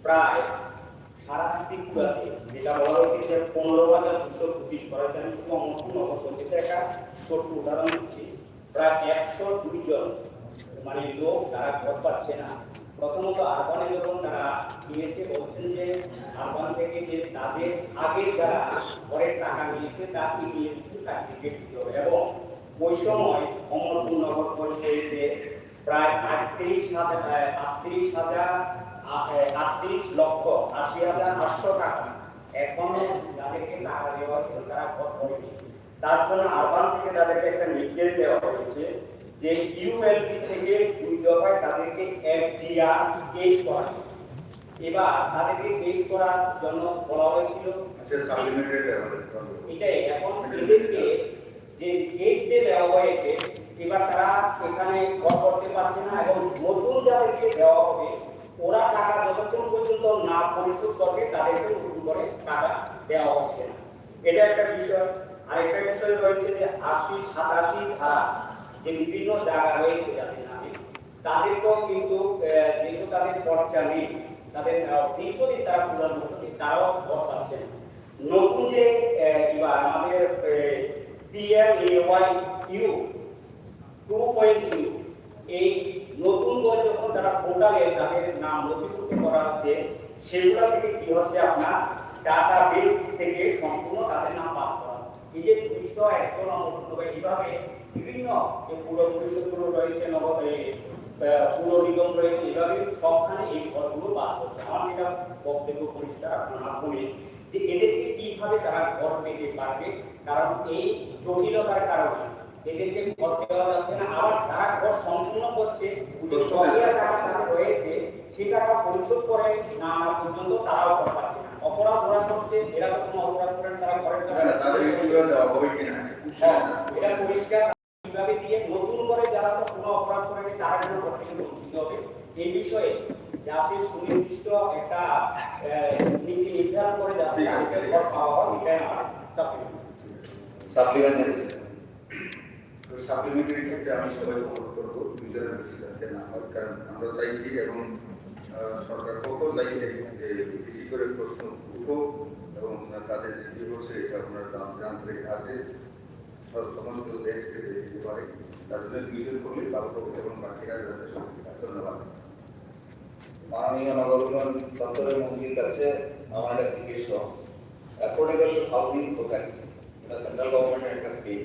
প্রায় সারা ত্রিপুরাতে যেটা বলা হয়েছে যে 15,225 করা যায়। শুধু অমরপুর একটা ছোট্ট উদাহরণ দিচ্ছি, প্রায় 102 জন মানে লোক তারা ঘর পাচ্ছে না। প্রথমত আরবানে যখন তারা নিয়েছে বলছেন যে আরবান থেকে যে তাদের আগে যারা ঘরের টাকা নিয়েছে তার ইমিডিয়েট সার্টিফিকেট দিতে হবে। এবং ওই সময় অমরপুর নগর পরিষদে প্রায় 38,80,800 টাকা এখনো যাদেরকে টাকা দেওয়া হয়েছে তারা ঘর করেনি। তার জন্য আরবান থেকে তাদেরকে একটা নির্দেশ দেওয়া হয়েছে যে ইউএলপি থেকে 2 দফায় তাদেরকে এফডিআর কেস করা। এবার তাদেরকে কেস করার জন্য বলা হয়েছিল এটাই। এখন এদেরকে যে কেস দিয়ে দেওয়া হয়েছে এবার তারা এখানে ঘর করতে পারছে না, এবং নতুন যাদেরকে দেওয়া হবে ওরা টাকা যতক্ষণ পর্যন্ত না পরিশোধ করবে তাদেরকে নতুন করে টাকা দেওয়া হচ্ছে না। এটা একটা বিষয়। আরেকটা বিষয় রয়েছে যে 80-87 ধারা যে বিভিন্ন জায়গা রয়েছে যাদের নামে তাদেরকেও কিন্তু যেহেতু তাদের খরচা নেই, তাদের দীর্ঘদিন তারা পুরান তারাও ঘর পাচ্ছে না। নতুন যে এবার আমাদের PMAYU 2.0 এই নতুন করে যখন তারা পোর্টালে তাদের নাম নথিভুক্ত করা হচ্ছে সেগুলো থেকে কি হচ্ছে আপনার ডাটাবেস থেকে সম্পূর্ণ তাদের নাম বাদ করা। এই যে 291 এইভাবে বিভিন্ন যে পুরো পরিষদগুলো রয়েছে, নগর পুরো নিগম রয়েছে, এইভাবে সবখানে এই ঘরগুলো বাদ হচ্ছে। আমার যেটা বক্তব্য পরিষ্কার আপনার বলি যে এদেরকে কিভাবে তারা ঘর পেতে পারবে, কারণ এই জটিলতার কারণে এদেরকে ঘর দেওয়া যাচ্ছে না। আবার তারা ঘর সম্পূর্ণ করছে যে সরকারের টাকা তাদের রয়েছে সেই টাকা পরিশোধ করে না পর্যন্ত তারাও ঘর পাচ্ছে না। অপরাধ ওরা করছে, এরা তো কোনো অপরাধ করেন তারা ঘরের এটা পরিষ্কার কিভাবে দিয়ে নতুন করে যারা তো কোনো অপরাধ করেনি তারা যেন ঘর থেকে বঞ্চিত হবে। এই বিষয়ে যাতে সুনির্দিষ্ট একটা নীতি নির্ধারণ করে যাতে ঘর পাওয়া হয়, এটাই আমার সাপ্লিমেন্টারি ক্ষেত্রে আমি সবাই অনুরোধ করবো দুজনের বেশি যাতে না হয়, কারণ আমরা চাইছি এবং সরকার পক্ষ চাইছে বেশি করে প্রশ্ন উঠো এবং তাদের যে ডিভোর্সে এটা আপনারা জানতে আগে সমস্ত দেশকে দিতে পারে, তার জন্য দুইজন করলে ভালো হবে এবং বাকিরা যাতে সুবিধা। ধন্যবাদ। মাননীয় নগর উন্নয়ন দপ্তরের মন্ত্রীর কাছে আমার একটা জিজ্ঞেস, অ্যাফোর্ডেবল হাউজিং প্রজেক্ট এটা সেন্ট্রাল গভর্নমেন্টের একটা স্কিম।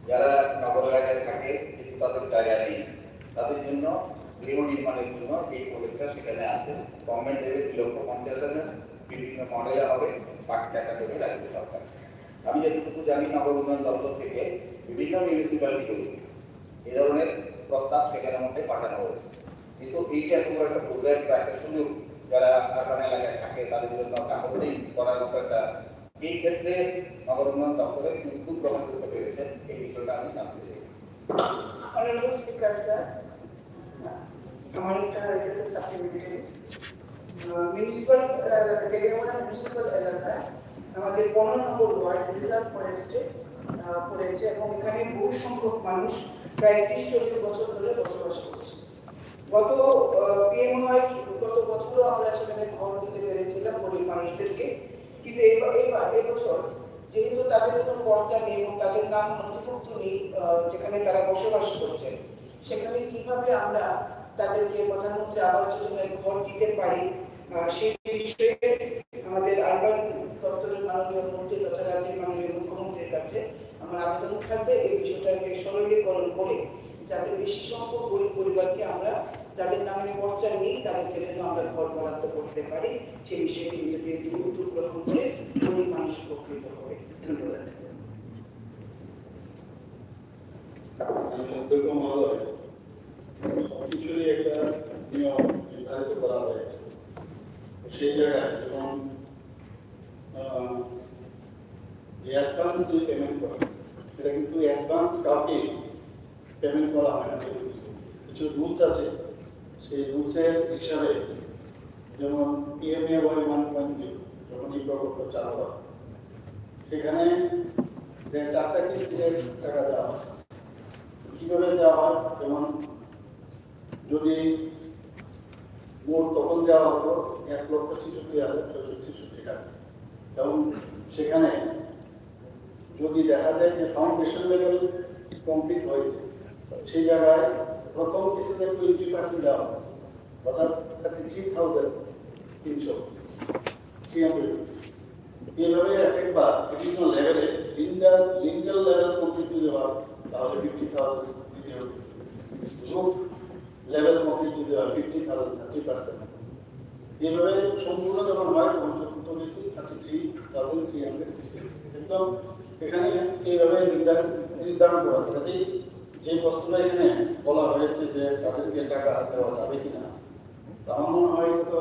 যারা নগর এলাকায় থাকে কিন্তু তাদের জায়গা নেই, তাদের জন্য গৃহ নির্মাণের জন্য এই প্রজেক্টটা সেখানে আছে। গভর্নমেন্ট দেবে 2,50,000, বিভিন্ন মডেলে হবে, বাকি টাকা দেবে রাজ্য সরকার। আমি যতটুকু জানি নগর উন্নয়ন দপ্তর থেকে বিভিন্ন মিউনিসিপ্যালিটি এই ধরনের প্রস্তাব সেখানের মধ্যে পাঠানো হয়েছে। কিন্তু এই যে এত বড় একটা প্রজেক্ট বা একটা সুযোগ যারা আরবান এলাকায় থাকে তাদের জন্য কাগজেই করার মতো একটা, এই ক্ষেত্রে নগর উন্নয়ন দপ্তরের উদ্যোগ গ্রহণ করতে পেরেছেন, এই বিষয়টা আমি জানতে চাই। Honorable Speaker, sir, আমার একটা সাপ্লিমেন্টারি মিউনিসিপাল তেলেঙ্গানা মিউনিসিপাল এলাকায় আমাদের 15 নম্বর ওয়ার্ড রিজার্ভ ফরেস্টে পড়েছে এবং এখানে বহু সংখ্যক মানুষ প্রায় 30-40 বছর ধরে বসবাস করছে। গত বছরও আমরা সেখানে ঘর দিতে পেরেছিলাম গরিব মানুষদেরকে, কিন্তু এবছর যেহেতু তাদের কোনো পর্চা নেই এবং তাদের নাম নথিভুক্ত নেই যেখানে তারা বসবাস করছেন, সেখানে কিভাবে আমরা তাদেরকে প্রধানমন্ত্রী আবাস যোজনায় ঘর দিতে পারি সেই বিষয়ে আমাদের আরবান দপ্তরের মাননীয় মন্ত্রী তথা রাজ্যের মাননীয় মুখ্যমন্ত্রীর কাছে আমার আবেদন থাকবে এই বিষয়টাকে সরলীকরণ করে যাতে বেশি সংখ্যক গরিব পরিবারকে আমরা যাদের নামে পর্চা নেই তাদেরকে যেন আমরা ঘর বরাদ্দ করতে পারি সেই বিষয়ে নিজেদের উদ্যোগ গ্রহণ করে গরিব মানুষ উপকৃত হবে। ধন্যবাদ। কিছুরই একটা নিয়ম নির্ধারিত করা হয়েছে, সেই জায়গায় যেমন অ্যাডভান্স যে পেমেন্ট করা এটা কিন্তু অ্যাডভান্স কাউকে পেমেন্ট করা হয় না। কিছু রুলস আছে, সেই রুলসের হিসাবে যেমন PMAY 1.0 যখন এই প্রকল্প চালু হয় সেখানে 4টা কিস্তিতে টাকা দেওয়া হয়। কিভাবে দেওয়া হয়, যেমন যদি মোট তখন দেওয়া হতো 1,66,663 টাকা। এবং সেখানে যদি দেখা যায় যে ফাউন্ডেশন লেভেল কমপ্লিট হয়েছে, সেই জায়গায় প্রথম কিস্তিতে 20% দেওয়া হয়, অর্থাৎ 33,300। এইভাবে একবার বিভিন্ন লেভেলে লিঙ্গেল লেভেল কমপ্লিট যদি হয় তাহলে 50,000 দিতে হবে। গ্রুপ লেভেল কমপ্লিট যদি হয় 50,000, 30%। এইভাবে সম্পূর্ণ যখন হয় তখন চতুর্থ কিস্তি 33,366। একদম এখানে এইভাবে নির্ধারণ করা আছে। কাজেই যে প্রশ্নটা এখানে বলা হয়েছে যে তাদেরকে টাকা দেওয়া যাবে কিনা, তা আমার মনে হয় তো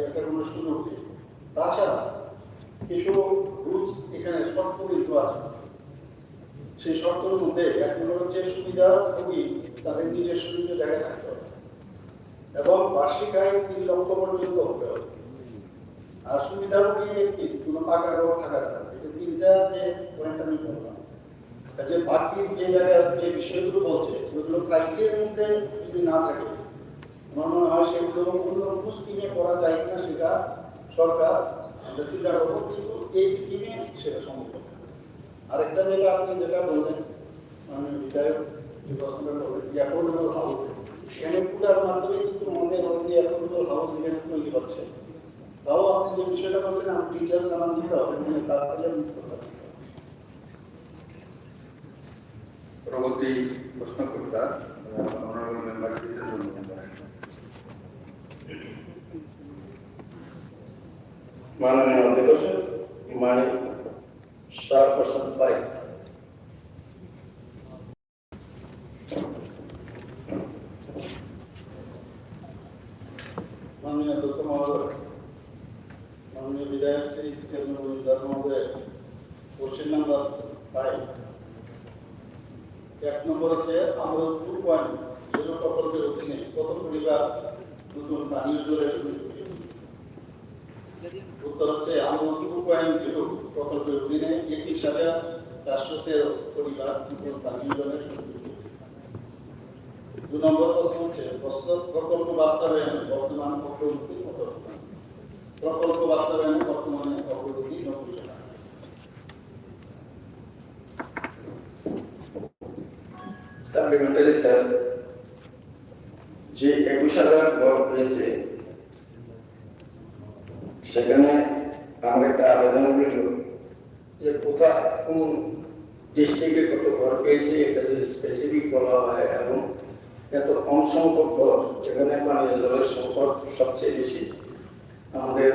এটা কোনো সুযোগ নেই। তাছাড়া কিছু রুলস এখানে শর্ত কিন্তু আছে। সেই শর্তের মধ্যে এক নম্বর হচ্ছে সুবিধাভোগী তাদের নিজস্ব জায়গায় থাকতে হবে এবং বার্ষিক আয় 3 লক্ষ পর্যন্ত হতে হবে। আর সুবিধাভোগী ব্যক্তি কোনো পাকা ঘর থাকা যাবে না। এটা তিনটা যে পয়েন্ট আমি বললাম। কাজে বাকি যে জায়গায় যে বিষয়গুলো বলছে সেগুলো ক্রাইটেরিয়ার মধ্যে যদি না থাকে, আমার মনে হয় সেগুলো অন্য কোনো স্কিমে করা যায় কিনা সেটা সরকার আমরা চিন্তা করবো, কিন্তু এই স্কিমে সেটা সম্ভব না। আরেকটা জায়গা আপনি যেটা বললেন মাননীয় বিধায়ক যে প্রশ্নটা করলেন যে অ্যাফোর্ডেবল হাউসিং, এখানে পুরার মাধ্যমে কিন্তু আমাদের অলরেডি অ্যাফোর্ডেবল হাউসিং এর তৈরি হচ্ছে। তাও আপনি যে বিষয়টা বলছেন আমি ডিটেলস আমার দিতে হবে, তারপরে আমি পরবর্তী প্রশ্নকর্তা অনারেবল মেম্বার চিত্রঞ্জন মেম্বার। माननीय अध्यक्ष, माननीय स्टार पर्सन 5, माननीय अध्यक्ष महोदय, माननीय विधायक श्री जितेंद्र महोदय, क्वेश्चन नंबर 5 এক নম্বর হচ্ছে আমরা 2.0 প্রকল্পের অধীনে কত পরিবার নতুন পানীয় জলের সুবিধা। উত্তর হচ্ছে আমরা 2.0 প্রকল্পের অধীনে 21,413 পরিবার নতুন পানীয় জলের সুবিধা। 2 নম্বর প্রশ্ন হচ্ছে প্রকল্প বাস্তবায়নে বর্তমান অগ্রগতি কত? প্রকল্প বাস্তবায়নে বর্তমানে অগ্রগতি 90%। সাপ্লিমেন্টারি স্যার, যে 21,000 ঘর পেয়েছে সেখানে আমার একটা আবেদন রইল যে কোথায় কোন ডিস্ট্রিক্টে কত ঘর পেয়েছে এটা যদি স্পেসিফিক বলা হয়, এবং এত কম সংখ্যক ঘর যেখানে পানীয় জলের সংকট সবচেয়ে বেশি। আমাদের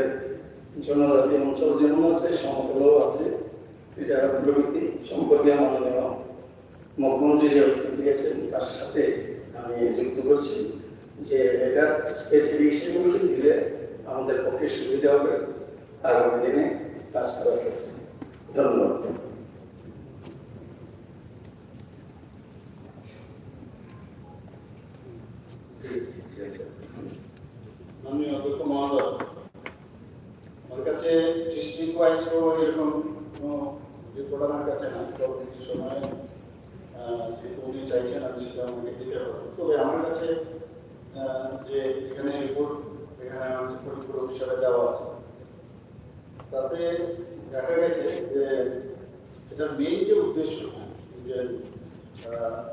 জনজাতি অঞ্চল যেমন আছে, সমতলও আছে, এটা প্রগতি সম্পর্কে মাননীয় মুখ্যমন্ত্রী যে উত্তর দিয়েছেন তার সাথে আমি যুক্ত করছি যে এটা স্পেসিফিকেশনগুলি দিলে আমাদের পক্ষে সুবিধা হবে আগামী দিনে কাজ করার ক্ষেত্রে। ধন্যবাদ। মাননীয় অধ্যক্ষ মহোদয়, আমার কাছে ডিস্ট্রিক্ট ওয়াইজ এরকম রিপোর্ট আমার কাছে না। পরবর্তী সময়ে যেহেতু উনি চাইছেন আমি সেটা আমাকে দিতে পারবো। তবে আমার কাছে যে এখানে রিপোর্ট এখানে আমার পরিপূর্ণ বিষয়ে দেওয়া আছে, তাতে দেখা গেছে যে এটার মেইন যে উদ্দেশ্য যে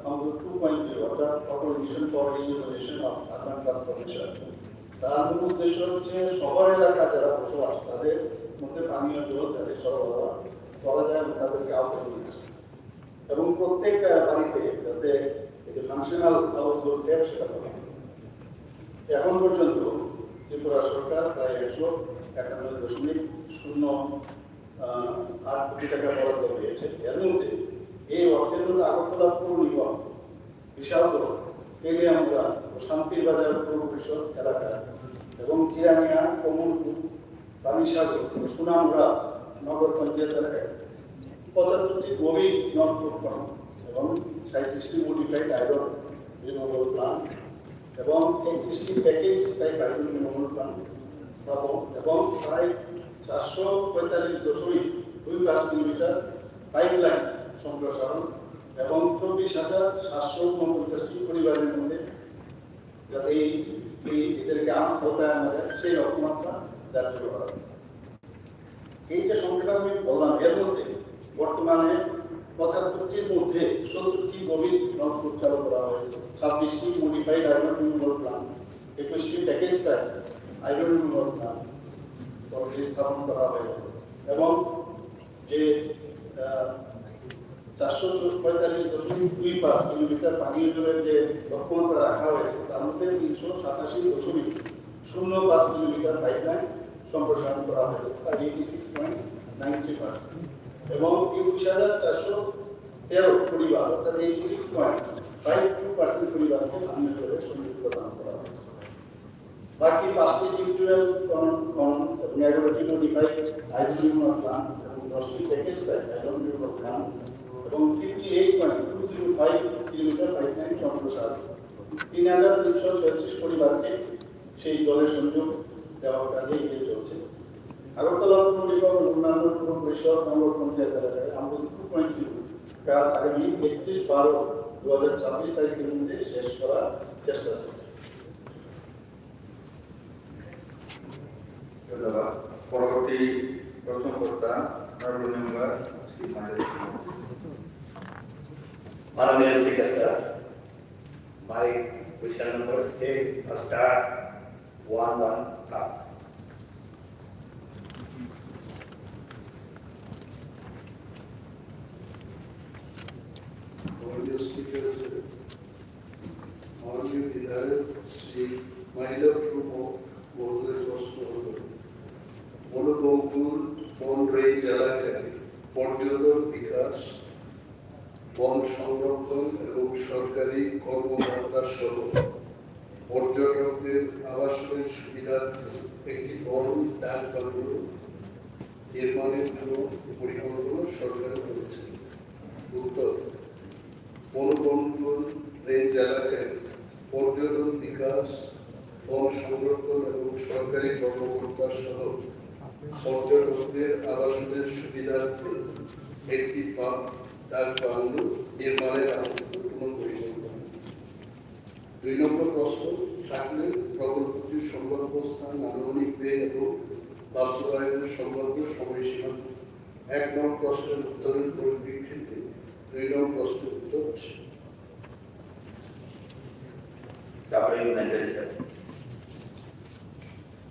আমাদের 2.0 অর্থাৎ Atal mission for regionalisation of urban transformation, তার মূল উদ্দেশ্য হচ্ছে শহর এলাকা যারা বসবাস তাদের মধ্যে পানীয় জল যাতে সরবরাহ করা যায় এবং তাদেরকে আওতায় নিয়ে আসে, এবং প্রত্যেক বাড়িতে যাতে যে ফাংশনাল হাউস হোল্ড ট্যাপ সেটা করা। এখন পর্যন্ত ত্রিপুরা সরকার প্রায় 191.08 কোটি টাকা বরাদ্দ পেয়েছে। এর মধ্যে এই অর্থের মধ্যে আগরতলা পৌর নিগম, বিশালগড়, তেলিয়ামুড়া ও শান্তির বাজার পৌর পরিষদ এলাকা এবং চিরামিয়া, কমলপুর, পানিসাগর ও সুনামুড়া নগর পঞ্চায়েত এলাকায় 75টি গভীর নলকূপ খনন এবং 37টি মডিফাইড আয়রন রিমুভাল প্ল্যান্ট এবং 31টি package type iron removal plant স্থাপন এবং প্রায় 445.25 কিলোমিটার পাইপলাইন সম্প্রসারণ এবং 24,749টি পরিবারের মধ্যে যাতে এই এদেরকে আত্মহত্যা আনা যায় সেই লক্ষ্যমাত্রা ধার্য করা হবে। এই যে সংখ্যাটা আমি বললাম এর মধ্যে বর্তমানে ৭৫টির মধ্যে ৭০টি গভীর নলকূপ চালু করা হয়েছে, ২৬টি মডিফাইড আয়রন রিমুভাল প্ল্যান্ট, ২১টি package type iron removal plant স্থাপন করা হয়েছে এবং যে ৪৪৫.২৫ কিলোমিটার পানীয় জলের যে লক্ষ্যমাত্রা রাখা হয়েছে তার মধ্যে ৩৮৭.০৫ কিলোমিটার পাইপলাইন সম্প্রসারণ করা হয়েছে, তার 86.93%, এবং ২১,৪১৩ পরিবার অর্থাৎ 86.52% পরিবারকে পানীয় জলের সংযুক্ত প্রদান করা হয়েছে। বাকি ৫টি টিউটোরিয়াল এবং ১১টি মডিফাইড আয়রন রিমুভাল প্ল্যান্ট এবং ১০টি package type iron removal plant এবং 58.205 কিলোমিটার পাইপলাইন সম্প্রসারণ ৩,৩৩৬ পরিবারকে সেই জলের সংযোগ দেওয়ার কাজে এগিয়ে চলছে। আগরতলা পৌর নিগম এবং অন্যান্য পৌর পরিষদ নগর পঞ্চায়েত এলাকায় আমাদের 2.2 কাজ আগামী ৩১/১২/২০২৬ তারিখের মধ্যে শেষ করার চেষ্টা করছে। ধন্যবাদ। পরবর্তী প্রশ্নকর্তা honorable member শ্রী মাননীয় Honorable Speaker, sir, my question number state start 1 up. Honorable Speaker, Honorable Viধায়ক Shri মাইলা প্রভু মহোদয়ের প্রশ্ন হল মনোবঙ্কুল বন রেঞ্জ এলাকায় পর্যটন বিকাশ, বন সংরক্ষণ এবং সরকারি কর্মকর্তা সহ পর্যটকদের আবাসনের সুবিধার্থে একটি বন ডাক বাংলো নির্মাণের জন্য পরিকল্পনা সরকার করেছে। উত্তর: মনোবঙ্কুল রেঞ্জ এলাকায় পর্যটন বিকাশ, বন সংরক্ষণ এবং সরকারি কর্মকর্তা সহ পর্যটকদের আবাসনের সুবিধার্থে একটি ডাক বাংলো নির্মাণের কোনো পরিকল্পনা। ২ নম্বর প্রশ্ন: থাকলে প্রকল্পটির সম্ভাব্য স্থান, আনুমানিক ব্যয় এবং বাস্তবায়নের সম্ভাব্য সময়সীমা। ১ নম্বর প্রশ্নের উত্তরের পরিপ্রেক্ষিতে ২ নম্বর প্রশ্নের উত্তর। সাপ্লিমেন্টারি স্যার,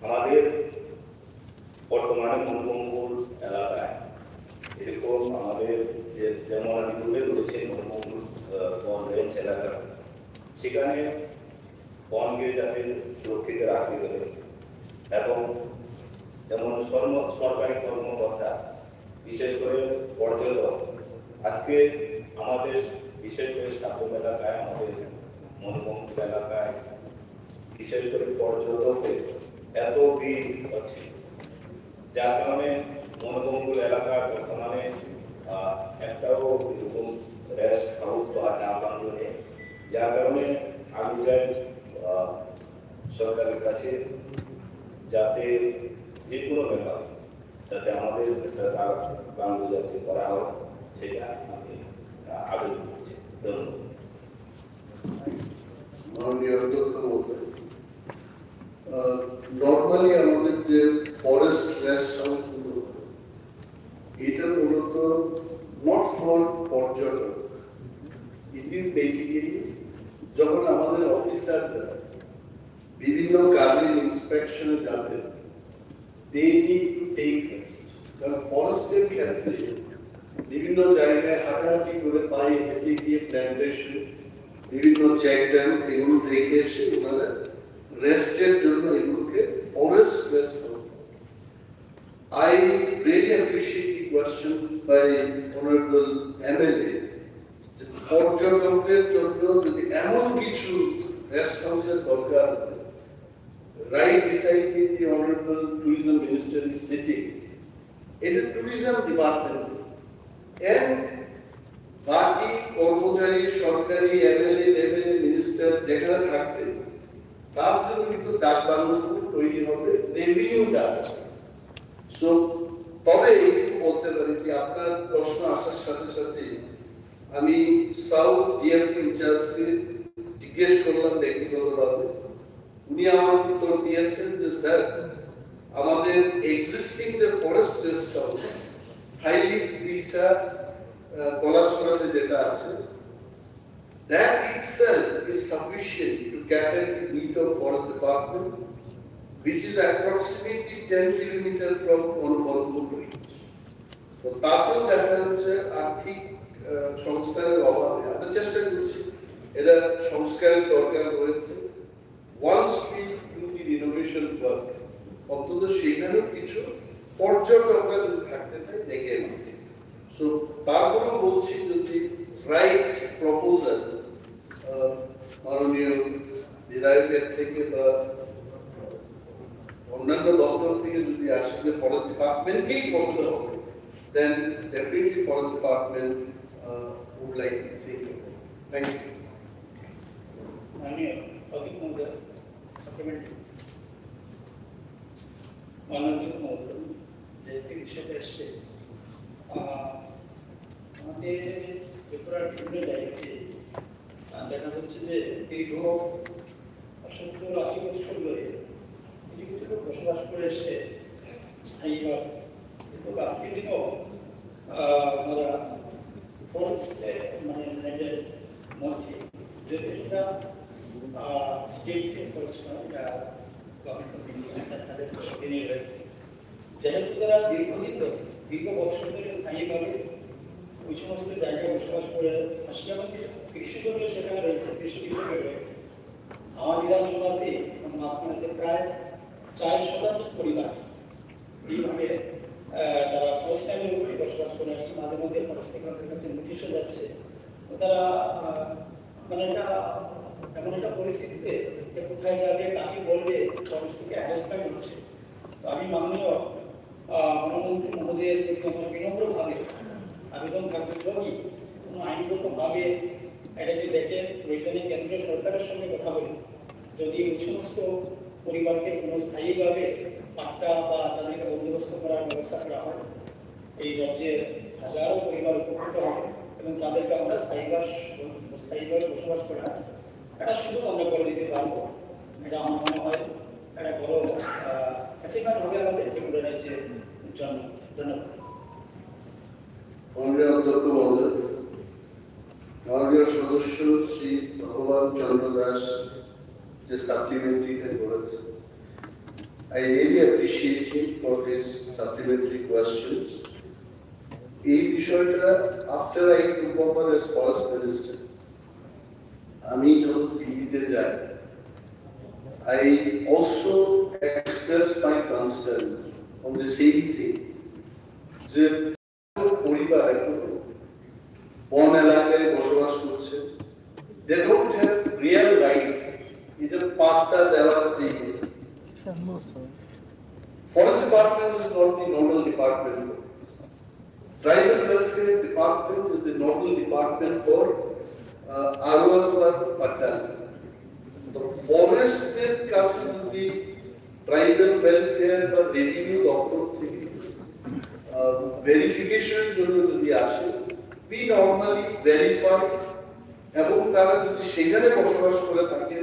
আমাদের বর্তমানে মনোবঙ্কুল এলাকায় এরকম আমাদের যেমন আমি তুলে ধরেছি মনোবঙ্কুল বন রেঞ্জ এলাকা, সেখানে বনকে যাতে সুরক্ষিত রাখতে গেলে এবং যেমন সরকারি কর্মকর্তা বিশেষ করে পর্যটক, আজকে আমাদের বিশেষ করে সাতম এলাকায় আমাদের মনোবঙ্কুল এলাকায় বিশেষ করে পর্যটকদের এত ভিড় হচ্ছে, যার কারণে মনোবঙ্কুল এলাকার বর্তমানে একটাও এরকম রেস্ট হাউস বা ডাক বাংলো নেই, যার কারণে আমি চাই সরকারের কাছে যাতে যে কোনো ব্যাপার যাতে আমাদের বাংলো যাতে করা হয় সেটা আমি আবেদন করছি। ধন্যবাদ। মাননীয় অধ্যক্ষ মহোদয়, নর্মালি আমাদের যে ফরেস্ট রেস্ট হাউস গুলো এটা মূলত নট ফর পর্যটক, ইট ইজ বেসিক্যালি যখন আমাদের অফিসাররা বিভিন্ন কাজের ইন্সপেকশনে যাবে, they need to take rest. কারণ ফরেস্টের ক্ষেত্রে বিভিন্ন জায়গায় হাঁটাহাঁটি করে পায়ে হেঁটে গিয়ে প্ল্যান্টেশন, বিভিন্ন চেক ড্যাম এগুলো রেখে এসে ওনারা রেস্টের জন্য এগুলোকে forest rest house. I really appreciate the question by Honorable MLA. পর্যটকদের জন্য যদি এমন কিছু রেস্ট হাউসের দরকার হয়, right beside me the Honorable Tourism Minister is sitting. এটা ট্যুরিজম ডিপার্টমেন্ট and বাকি কর্মচারী, সরকারি এমএলএ লেভেলের মিনিস্টার যেখানে থাকবেন তার জন্য কিন্তু ডাক বাংলোগুলো তৈরি হবে, রেভিনিউ ডাক। সো তবে এইটুকু বলতে পারি যে আপনার প্রশ্ন আসার সাথে সাথে আমি সাউথ ডিএফ ইনচার্জকে জিজ্ঞেস করলাম ব্যক্তিগতভাবে উনি আমার উত্তর দিয়েছেন যে স্যার আমাদের এক্সিস্টিং যে ফরেস্ট রেস্ট হাউস হাইলি দিশা কলাছড়াতে যেটা আছে that itself is sufficient to cater the need of forest department which is approximately 10 kilometers from Onbolpur reach. তো তাতেও দেখা যাচ্ছে আর্থিক সংস্কারের অভাবে আমরা চেষ্টা করছি এটা সংস্কারের দরকার রয়েছে once we do the renovation work অন্তত সেখানেও কিছু পর্যটকরা যদি থাকতে চায় দেখে আসছে সো তারপরেও বলছি যদি রাইট প্রপোজাল মাননীয় বিধায়কের থেকে বা অন্যান্য দপ্তর থেকে যদি আসে যে ফরেস্ট ডিপার্টমেন্টকেই করতে হবে then definitely forest department would like to take it. Thank you. माननीय अध्यक्ष महोदय सप्लीमेंट्री माननीय महोदय যে বিষয়টা এসছে আমাদের ত্রিপুরার বিভিন্ন জায়গাতে দেখা যাচ্ছে যে দীর্ঘ 70-80 বছর ধরে কিছু কিছু লোক বসবাস করে এসছে স্থায়ীভাবে কিন্তু আজকের দিনেও আমরা ফরেস্টে মানে ল্যান্ডের মধ্যে যে এটা state forest government of India তাদের তিনি রয়েছে যেহেতু তারা দীর্ঘদিন ধরে দীর্ঘ বছর ধরে স্থায়ীভাবে ওই সমস্ত জায়গায় বসবাস করে আসছে এবং কিছু কৃষি জমিও সেখানে রয়েছে কৃষি হিসেবে রয়েছে আমার বিধানসভাতে মাঝখানে প্রায় 4% পরিবার এইভাবে তারা ফরেস্টের উপরে বসবাস করে আসছে মাঝে মধ্যে ফরেস্টের কাছে নোটিশও যাচ্ছে তারা মানে এটা এমন একটা পরিস্থিতিতে কোথায় যাবে কাকে বলবে ফরেস্টকে হ্যারাসমেন্ট হচ্ছে তো আমি মাননীয় বনমন্ত্রী মহোদয়ের প্রতি আমার বিনম্রভাবে আবেদন থাকবে যদি কোনো আইনগতভাবে এটা যে দেখে প্রয়োজনে কেন্দ্রীয় সরকারের সঙ্গে কথা বলি যদি ওই সমস্ত পরিবারকে কোনো স্থায়ীভাবে পাট্টা বা তাদেরকে বন্দোবস্ত করার ব্যবস্থা করা হয় এই রাজ্যে হাজারো পরিবার উপকৃত হবে এবং তাদেরকে আমরা স্থায়ীভাবে বসবাস করা একটা সুযোগ আমরা করে দিতে পারবো এটা আমার মনে হয় একটা বড় অ্যাচিভমেন্ট হবে আমাদের ত্রিপুরা রাজ্যের জন্য ধন্যবাদ মাননীয় অধ্যক্ষ মহোদয় মাননীয় সদস্য শ্রী ভগবান চন্দ্র দাস যে সাপ্লিমেন্টারি বলেছে I really appreciate him for his supplementary questions. এই বিষয়টা after I took over as forest minister, আমি যখন দিল্লিতে যাই, I also expressed my concern on the same thing. যে পরিবার এখন বন এলাকায় বসবাস করছে, they don't have real rights. either পাট্টা দেওয়ার যে Forest Department is not the nodal department. Tribal Welfare Department is the nodal department for ROFR Patta. The forest কাছে যদি Tribal Welfare বা Revenue দপ্তর থেকে verification জন্য যদি আসে, we normally verify এবং তারা যদি সেখানে বসবাস করে থাকে,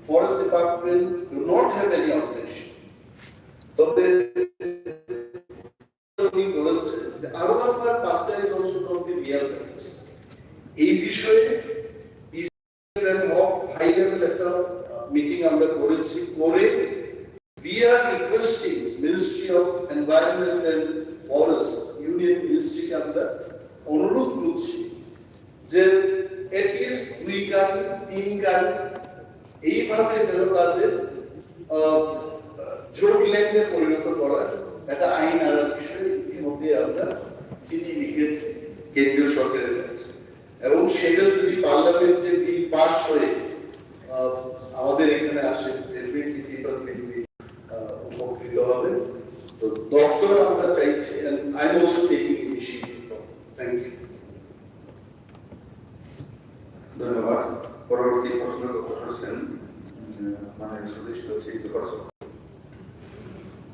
Forest Department do not have any objection. তবে উনি বলেছেন যে ROFR Patta is also not the real rights. এই বিষয়ে হাই লেভেল একটা মিটিং আমরা করেছি, করে we are requesting Ministry of Environment and Forest, Union Ministry কে আমরা অনুরোধ করছি যে at least 2 গান 3 গান এইভাবে যেন তাদের যোগ ল্যান্ডে পরিণত করার একটা আইন আনার বিষয়ে ইতিমধ্যে আমরা চিঠি লিখেছি কেন্দ্রীয় সরকারের কাছে এবং সেটা যদি পার্লামেন্টে বিল পাস হয়ে আমাদের এখানে আসে ডেফিনেটলি পিপল উইল বি উপকৃত হবে। তো দপ্তর আমরা চাইছি and I am also taking initiative from. Thank you. ধন্যবাদ। পরবর্তী প্রশ্ন করছেন মাননীয় সদস্য শ্রী দর্শক।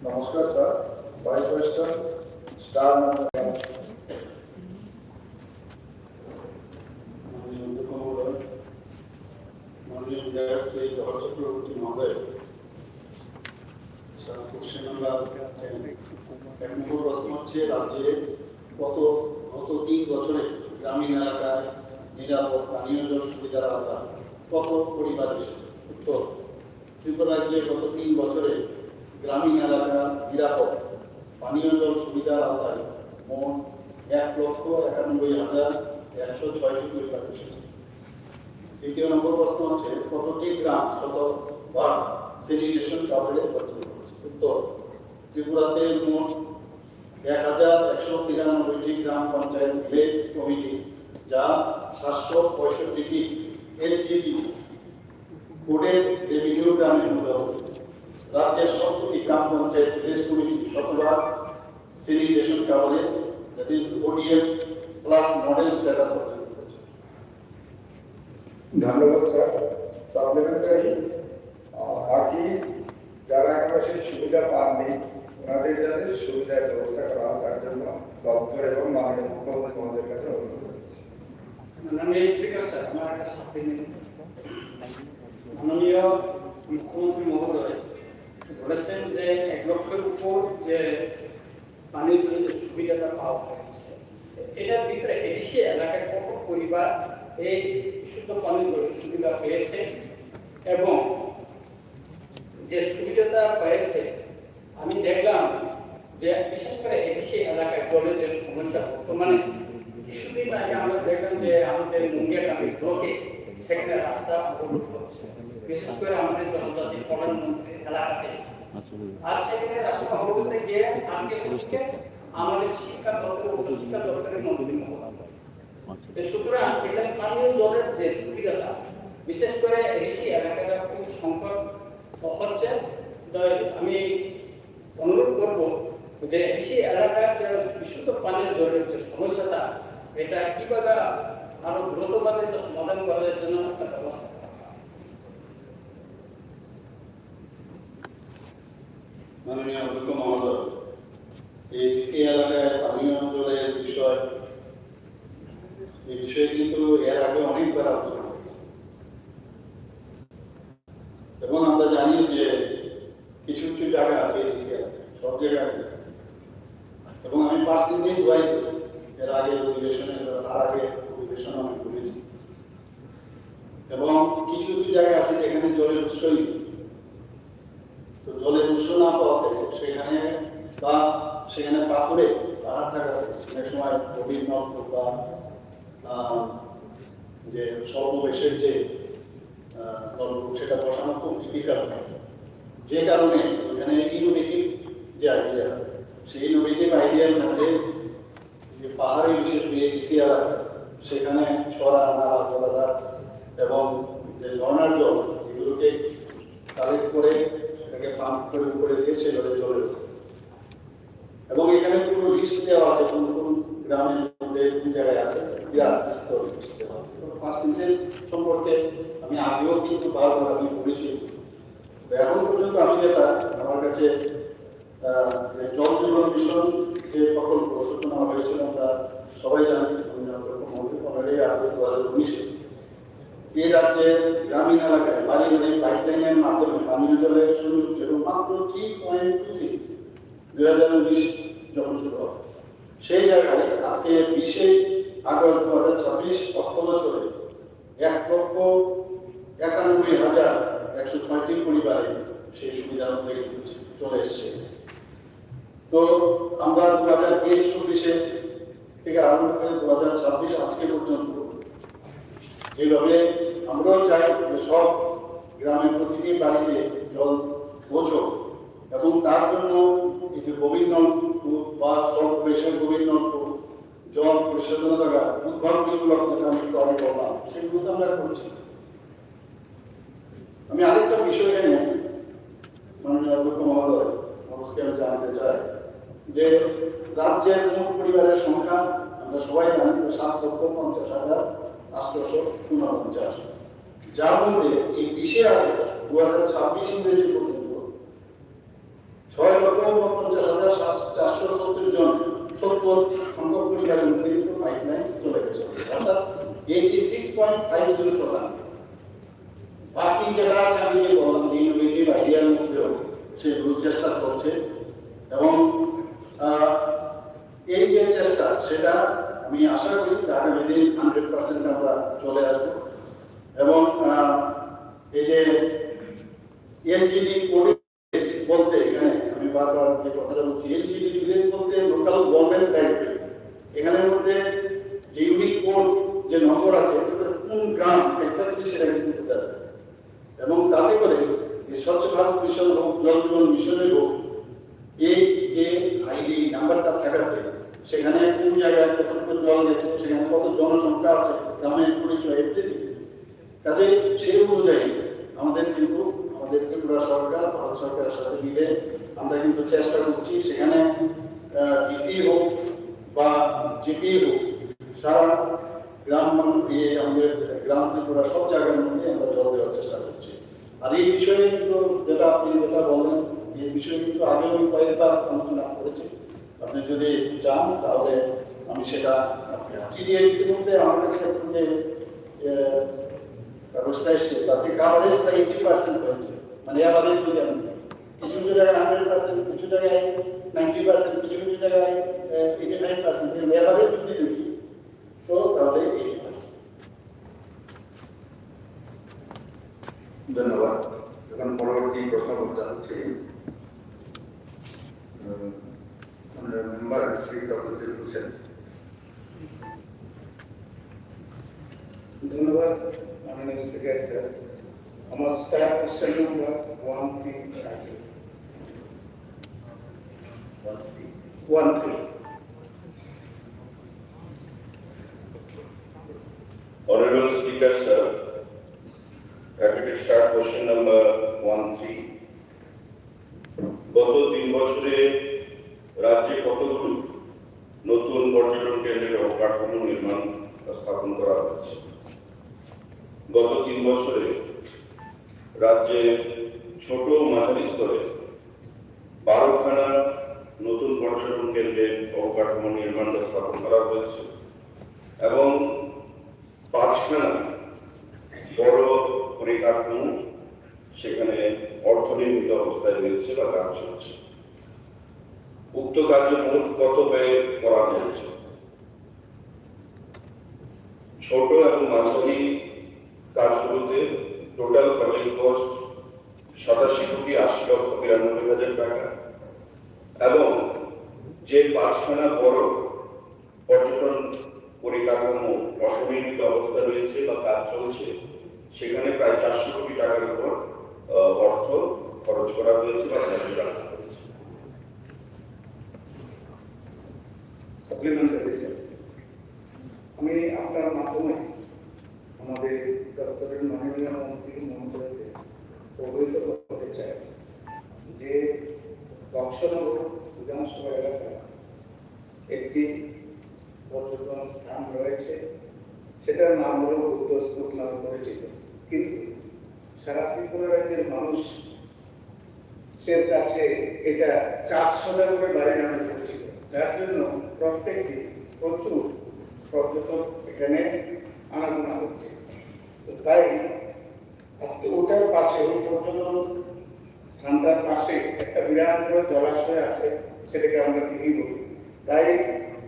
নমস্কার স্যার, my question স্টার মাননীয় বিধায়ক শ্রী জওহর চক্রবর্তী মহোদয়, কোশ্চেন আমরা এক নম্বর প্রশ্ন হচ্ছে রাজ্যে গত 3 বছরে গ্রামীণ এলাকায় নিরাপদ পানীয় জল সুবিধার আওতায় কত পরিবার এসেছে? উত্তর, ত্রিপুরা রাজ্যে গত 3 বছরে গ্রামীণ এলাকা নিরাপদ পানীয় জল সুবিধার আওতায় মোট 1,91,106টি পরিবার এসেছে। দ্বিতীয় নম্বর প্রশ্ন হচ্ছে কতটি গ্রাম শতভাগ স্যানিটেশন কভারেজ অর্জন করেছে? উত্তর, ত্রিপুরাতে মোট 1,193টি গ্রাম পঞ্চায়েত ভিলেজ কমিটি, যা 765টি এলজিটি কোডের রেভিনিউ গ্রামের মধ্যে অবস্থিত। রাজ্যের সবকটি গ্রাম পঞ্চায়েত ভিলেজ কমিটি শতভাগ sanitation coverage, that is ODF plus model status অর্জন করেছে। ধন্যবাদ স্যার। সাপ্লিমেন্টারি বাকি যারা এখনো সেই সুবিধা পাননি ওনাদের যাতে সুবিধার ব্যবস্থা করা হয় তার জন্য দপ্তর এবং মাননীয় মুখ্যমন্ত্রী মহোদয়ের কাছে অনুরোধ করছি। মাননীয় স্পিকার স্যার, আমার একটা সাপ্লিমেন্ট। মাননীয় মুখ্যমন্ত্রী মহোদয় বলেছেন যে 1 লক্ষের উপর যে পানীয় জলের যে সুবিধাটা পাওয়া হয়েছে, এটার ভিতরে এডিসি এলাকায় কত পরিবার এই বিশুদ্ধ পানীয় জলের সুবিধা পেয়েছে এবং যে সুবিধাটা পেয়েছে আমি দেখলাম যে বিশেষ করে এডিসি এলাকায় জলের যে সমস্যা বর্তমানে কিছুদিন আগে আমরা দেখলাম যে আমাদের মুঙ্গিয়াকামী ব্লকে সেখানে রাস্তা অবরোধ হচ্ছে, বিশেষ করে আমাদের জনজাতি প্রধানমন্ত্রী এলাকাতে। আর সেখানে রাস্তা অবরোধে গিয়ে আজকে সেদিকে আমাদের শিক্ষা দপ্তর উচ্চশিক্ষা দপ্তরের মন্ত্রী সুতরাং এখানে পানীয় জলের যে সুবিধাটা বিশেষ করে এডিসি এলাকাটা খুব সংকট হচ্ছে। আমি অনুরোধ করব যে এডিসি এলাকার যে বিশুদ্ধ পানীয় জলের যে সমস্যাটা এটা কিভাবে আরো দ্রুতভাবে সমাধান করার জন্য একটা ব্যবস্থা করা। মাননীয় অধ্যক্ষ মহোদয়, এই এডিসি এলাকায় পানীয় জলের বিষয় এই বিষয়ে কিন্তু এর আগে অনেকবার আলোচনা হয়েছে এবং আমরা জানি যে কিছু কিছু জায়গা আছে এডিসি এলাকায়, সব জায়গায়। এবং আমি পার্সেন্টেজ ওয়াইজ এর আগে অধিবেশন আমি করেছি এবং কিছু কিছু জায়গা আছে যেখানে জলের উৎসই নেই। তো জলের উৎস না পাওয়াতে সেখানে পাথরে পাহাড় থাকাতে অনেক সময় গভীর নলকূপ বা যে সর্ববেশের যে নলকূপ সেটা বসানো খুব ডিফিকাল্ট হয়, যে কারণে ওখানে ইনোভেটিভ যে আইডিয়া, সেই ইনোভেটিভ আইডিয়ার মধ্যে যে পাহাড়ে বিশেষ করে এডিসি এলাকা সেখানে ছড়া নালা জলাধার এবং যে ঝর্ণার জল এগুলোকে কালেক্ট করে সেটাকে পাম্প করে উপরে দিয়ে সেভাবে চলে এবং এখানে পুরো লিস্ট দেওয়া আছে কোন কোন গ্রামের মধ্যে কোন জায়গায় আছে, বিরাট বিস্তর লিস্ট দেওয়া আছে। পার্সেন্টেজ সম্পর্কে আমি আগেও কিন্তু বারবার আমি বলেছি। এখন পর্যন্ত আমি যেটা আমার কাছে জল জীবন মিশন যে প্রকল্প সূচনা হয়েছিল আমরা সবাই জানি, মন্ত্রী 15 এপ্রিল 2019 এই রাজ্যের গ্রামীণ এলাকায় বাড়ি বাড়ি পাইপলাইনের মাধ্যমে পানীয় জলের সংযোগ ছিল মাত্র 3.26 2019 যখন শুরু হয়। সেই জায়গায় আজকে 20 আগস্ট 2026 অর্থ বছরে 1,91,106টি পরিবারে সেই সুবিধার মধ্যে চলে এসছে। তো আমরা 2023-24 থেকে আরম্ভ করে 2026 আজকে পর্যন্ত এইভাবে আমরাও চাই যে সব গ্রামের প্রতিটি বাড়িতে জল পৌঁছক এবং তার জন্য এই যে গভীর নলকূপ বা সব প্রেশার গভীর নলকূপ জল পরিশোধনা দ্বারা উদ্ভাবনীমূলক যেটা আমি আগে বললাম সেগুলো তো আমরা করছি। আমি আরেকটা বিষয় এখানে মাননীয় অধ্যক্ষ মহোদয় নমস্কার আমি জানতে চাই যে রাজ্যের মোট পরিবারের সংখ্যা আমরা সবাই জানি 7,50,849, যার মধ্যে এই 20 আগস্ট 2026 ইংরেজি পর্যন্ত 6,49,470 জন 70 সংখ্যক পরিবারের মধ্যে কিন্তু পাইপলাইন চলে গেছে, অর্থাৎ 86.50%। বাকি যেটা আছে আমি যে বললাম ইনোভেটিভ আইডিয়ার মধ্যেও সেগুলো চেষ্টা চলছে এবং এই যে চেষ্টা সেটা আমি আশা করি আগামী দিন 100% আমরা চলে আসবো এবং এই যে এলজিডি বলতে এখানে আমি বারবার যে কথাটা বলছি, এলজিডি ভিলেজ বলতে লোকাল গভর্নমেন্ট টাইপের, এখানের মধ্যে যে ইউনিক কোড যে নম্বর আছে কোন গ্রাম এক্স্যাক্টলি সেটা কিন্তু বোঝা যায় এবং তাতে করে এই স্বচ্ছ ভারত মিশন হোক, জল জীবন মিশনের হোক, এই আইডি নাম্বারটা থাকাতে সেখানে কোন জায়গায় কতটুকু জল গেছে, সেখানে কত জনসংখ্যা আছে, গ্রামের পরিচয় ইত্যাদি। কাজে সেই অনুযায়ী আমাদের কিন্তু আমাদের ত্রিপুরা সরকার ভারত সরকারের সাথে মিলে আমরা কিন্তু চেষ্টা করছি সেখানে ডিসি হোক বা জিপি হোক, সারা গ্রাম আমাদের গ্রাম ত্রিপুরা সব জায়গার মধ্যে আমরা জল দেওয়ার চেষ্টা করছি। আর এই বিষয়ে কিন্তু আপনি যেটা বলেন, এই বিষয়ে কিন্তু আগে আমি কয়েকবার আলোচনা করেছি। আপনি যদি চান তাহলে আমি সেটা টিডিএমসির মধ্যে আমার কাছে যে ব্যবস্থা এসছে তাতে কাভারেজ প্রায় 80% হয়েছে, মানে অ্যাভারেজ যদি আমি কিছু কিছু জায়গায় 100%, কিছু জায়গায় 90%, কিছু কিছু জায়গায় 85%, অ্যাভারেজ যদি দেখি তো তাহলে 80%। ধন্যবাদ। এখন পরবর্তী প্রশ্ন করতে হচ্ছে মেম্বার শ্রী ডক্টর জিল্লুর হোসেন। ধন্যবাদ মাননীয় স্পিকার স্যার। আমার star question number 13. Honorable Speaker, sir, happy to start question number 13. গত 3 বছরে রাজ্যে কতগুলো নতুন পর্যটন কেন্দ্রের অবকাঠামো নির্মাণ স্থাপন করা হয়েছে? গত 3 বছরে রাজ্যে ছোট ও মাঝারি স্তরে 12খানা নতুন পর্যটন কেন্দ্রের অবকাঠামো নির্মাণ স্থাপন করা হয়েছে এবং 5খানা বড় পরিকাঠামো সেখানে অর্থনির্মিত অবস্থায় রয়েছে বা কাজ চলছে। উক্ত কাজে মোট কত ব্যয় করা হয়েছে? ছোট এবং মাঝারি কাজগুলোতে টোটাল প্রজেক্ট কস্ট 87,80,92,000 টাকা এবং যে 5খানা বড় পর্যটন পরিকাঠামো অর্থনির্মিত অবস্থা রয়েছে বা কাজ চলছে সেখানে প্রায় 400 কোটি টাকার উপর অর্থ খরচ করা হয়েছে বা রাখা হয়েছে। সাপ্লিমেন্টারি স্যার, আমি আপনার মাধ্যমে আমাদের দপ্তরের মাননীয় মন্ত্রী মহোদয়কে অবহিত করতে চাই যে বক্সনগর বিধানসভা এলাকায় একটি পর্যটন স্থান রয়েছে, সেটার নাম হলো বুদ্ধস্তূপ নামে পরিচিত, কিন্তু সারা ত্রিপুরা রাজ্যের মানুষের কাছে এটা 400 করে বাড়ি নামে পরিচিত, যার জন্য প্রত্যেক দিন প্রচুর পর্যটক এখানে আনাগোনা হচ্ছে। তো তাই আজকে ওটার পাশে, ওই পর্যটন স্থানটার পাশে একটা বিরাট বড় জলাশয় আছে, সেটাকে আমরা দিঘি বলি। তাই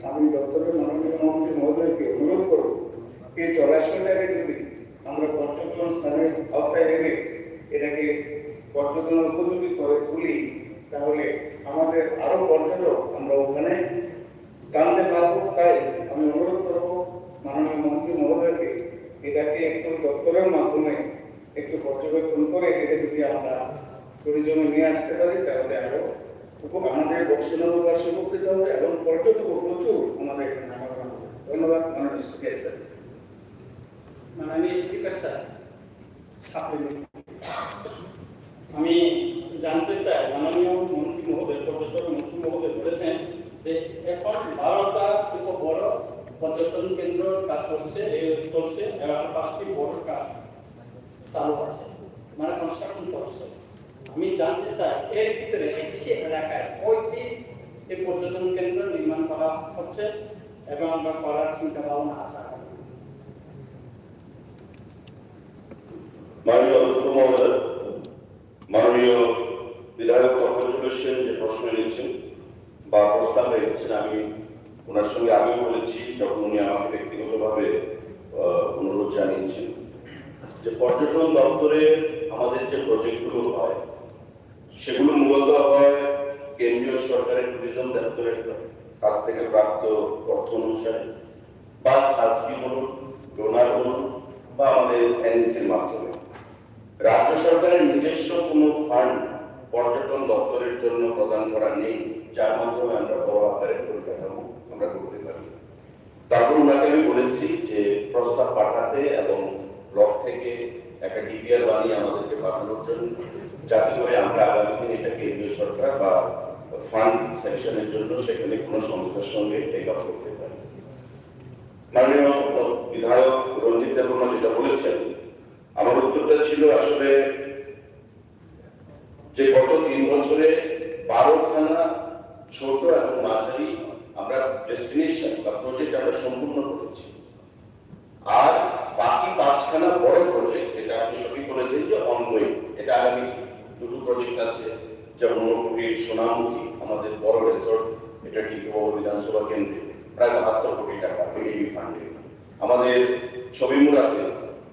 আমি দপ্তরের মাননীয় মন্ত্রী মহোদয়কে অনুরোধ করব এই জলাশয়টাকে যদি আমরা পর্যটন স্থানের আওতায় এনে এটাকে পর্যটন উপযোগী করে তুলি, তাহলে আমাদের আরো পর্যটক আমরা ওখানে টানতে পারবো। তাই আমি অনুরোধ করবো মাননীয় মন্ত্রী মহোদয়কে এটাকে একটু দপ্তরের মাধ্যমে একটু পর্যবেক্ষণ করে এটা যদি আমরা টুরিজমে নিয়ে আসতে পারি, তাহলে আরো আমাদের বক্সনগরবাসী উপকৃত হবে এবং পর্যটক প্রচুর আমাদের এখানে আনাগোনা হবে। ধন্যবাদ মাননীয় স্পিকার স্যার। মাননীয় স্পিকার স্যার, আমি জানতে চাই, মাননীয় মন্ত্রী মহোদয়, পর্যটন মন্ত্রী মহোদয় বলেছেন যে এখন 12টা ছোট বড় পর্যটন কেন্দ্র কাজ চলছে এবং 5টি বড় কাজ চালু আছে, মানে কনস্ট্রাকশন চলছে। আমি জানতে চাই এর ভিতরে কৃষি এলাকায় কয়টি এই পর্যটন কেন্দ্র নির্মাণ করা হচ্ছে এবং করার চিন্তা ভাবনা আছে? মাননীয় অধ্যক্ষ মহোদয়, মাননীয় বিধায়ক প্রশ্ন এনেছেন বা প্রস্তাব রেখেছেন, আমি ওনার সঙ্গে আগেও বলেছি যখন উনি আমাকে ব্যক্তিগতভাবে অনুরোধ জানিয়েছেন যে পর্যটন দপ্তরে আমাদের যে প্রজেক্টগুলো হয় সেগুলো মূলত হয় কেন্দ্রীয় সরকারের ট্যুরিজম দপ্তরের কাছ থেকে প্রাপ্ত অর্থ অনুসারে বা সাসকি বলুন, ডোনার বলুন বা আমাদের এনএসির মাধ্যমে। রাজ্য সরকারের নিজস্ব কোনো ফান্ড পর্যটন দপ্তরের জন্য প্রদান করা নেই যার মাধ্যমে আমরা বড় আকারের পরিকাঠামো আমরা করতে পারি। তারপর ওনাকে আমি বলেছি যে প্রস্তাব পাঠাতে এবং ব্লক থেকে একটা ডিপিআর বানিয়ে আমাদেরকে পাঠানোর জন্য, যাতে করে আমরা আগামী দিন এটা কেন্দ্রীয় সরকার বা ফান্ড সেকশনের জন্য সেখানে কোনো সংস্থার সঙ্গে টেক আপ করতে পারি। মাননীয় বিধায়ক রঞ্জিত দেববর্মা যেটা বলেছেন, আমার উত্তরটা ছিল আসলে যে গত 3 বছরে 12খানা ছোট এবং মাঝারি আমরা ডেস্টিনেশন বা প্রজেক্ট আমরা সম্পূর্ণ করেছি, আর বাকি 5খানা বড় প্রজেক্ট যেটা আপনি সবই বলেছেন যে অনগোয়িং, এটা আগামী 2টো প্রজেক্ট আছে, যেমন ঊনকোটির সোনামুখী আমাদের বড় রিসোর্ট, এটা টিকিবাবু বিধানসভা কেন্দ্রে প্রায় 72 কোটি টাকা পিডিবি ফান্ডে। আমাদের ছবিমুড়াতে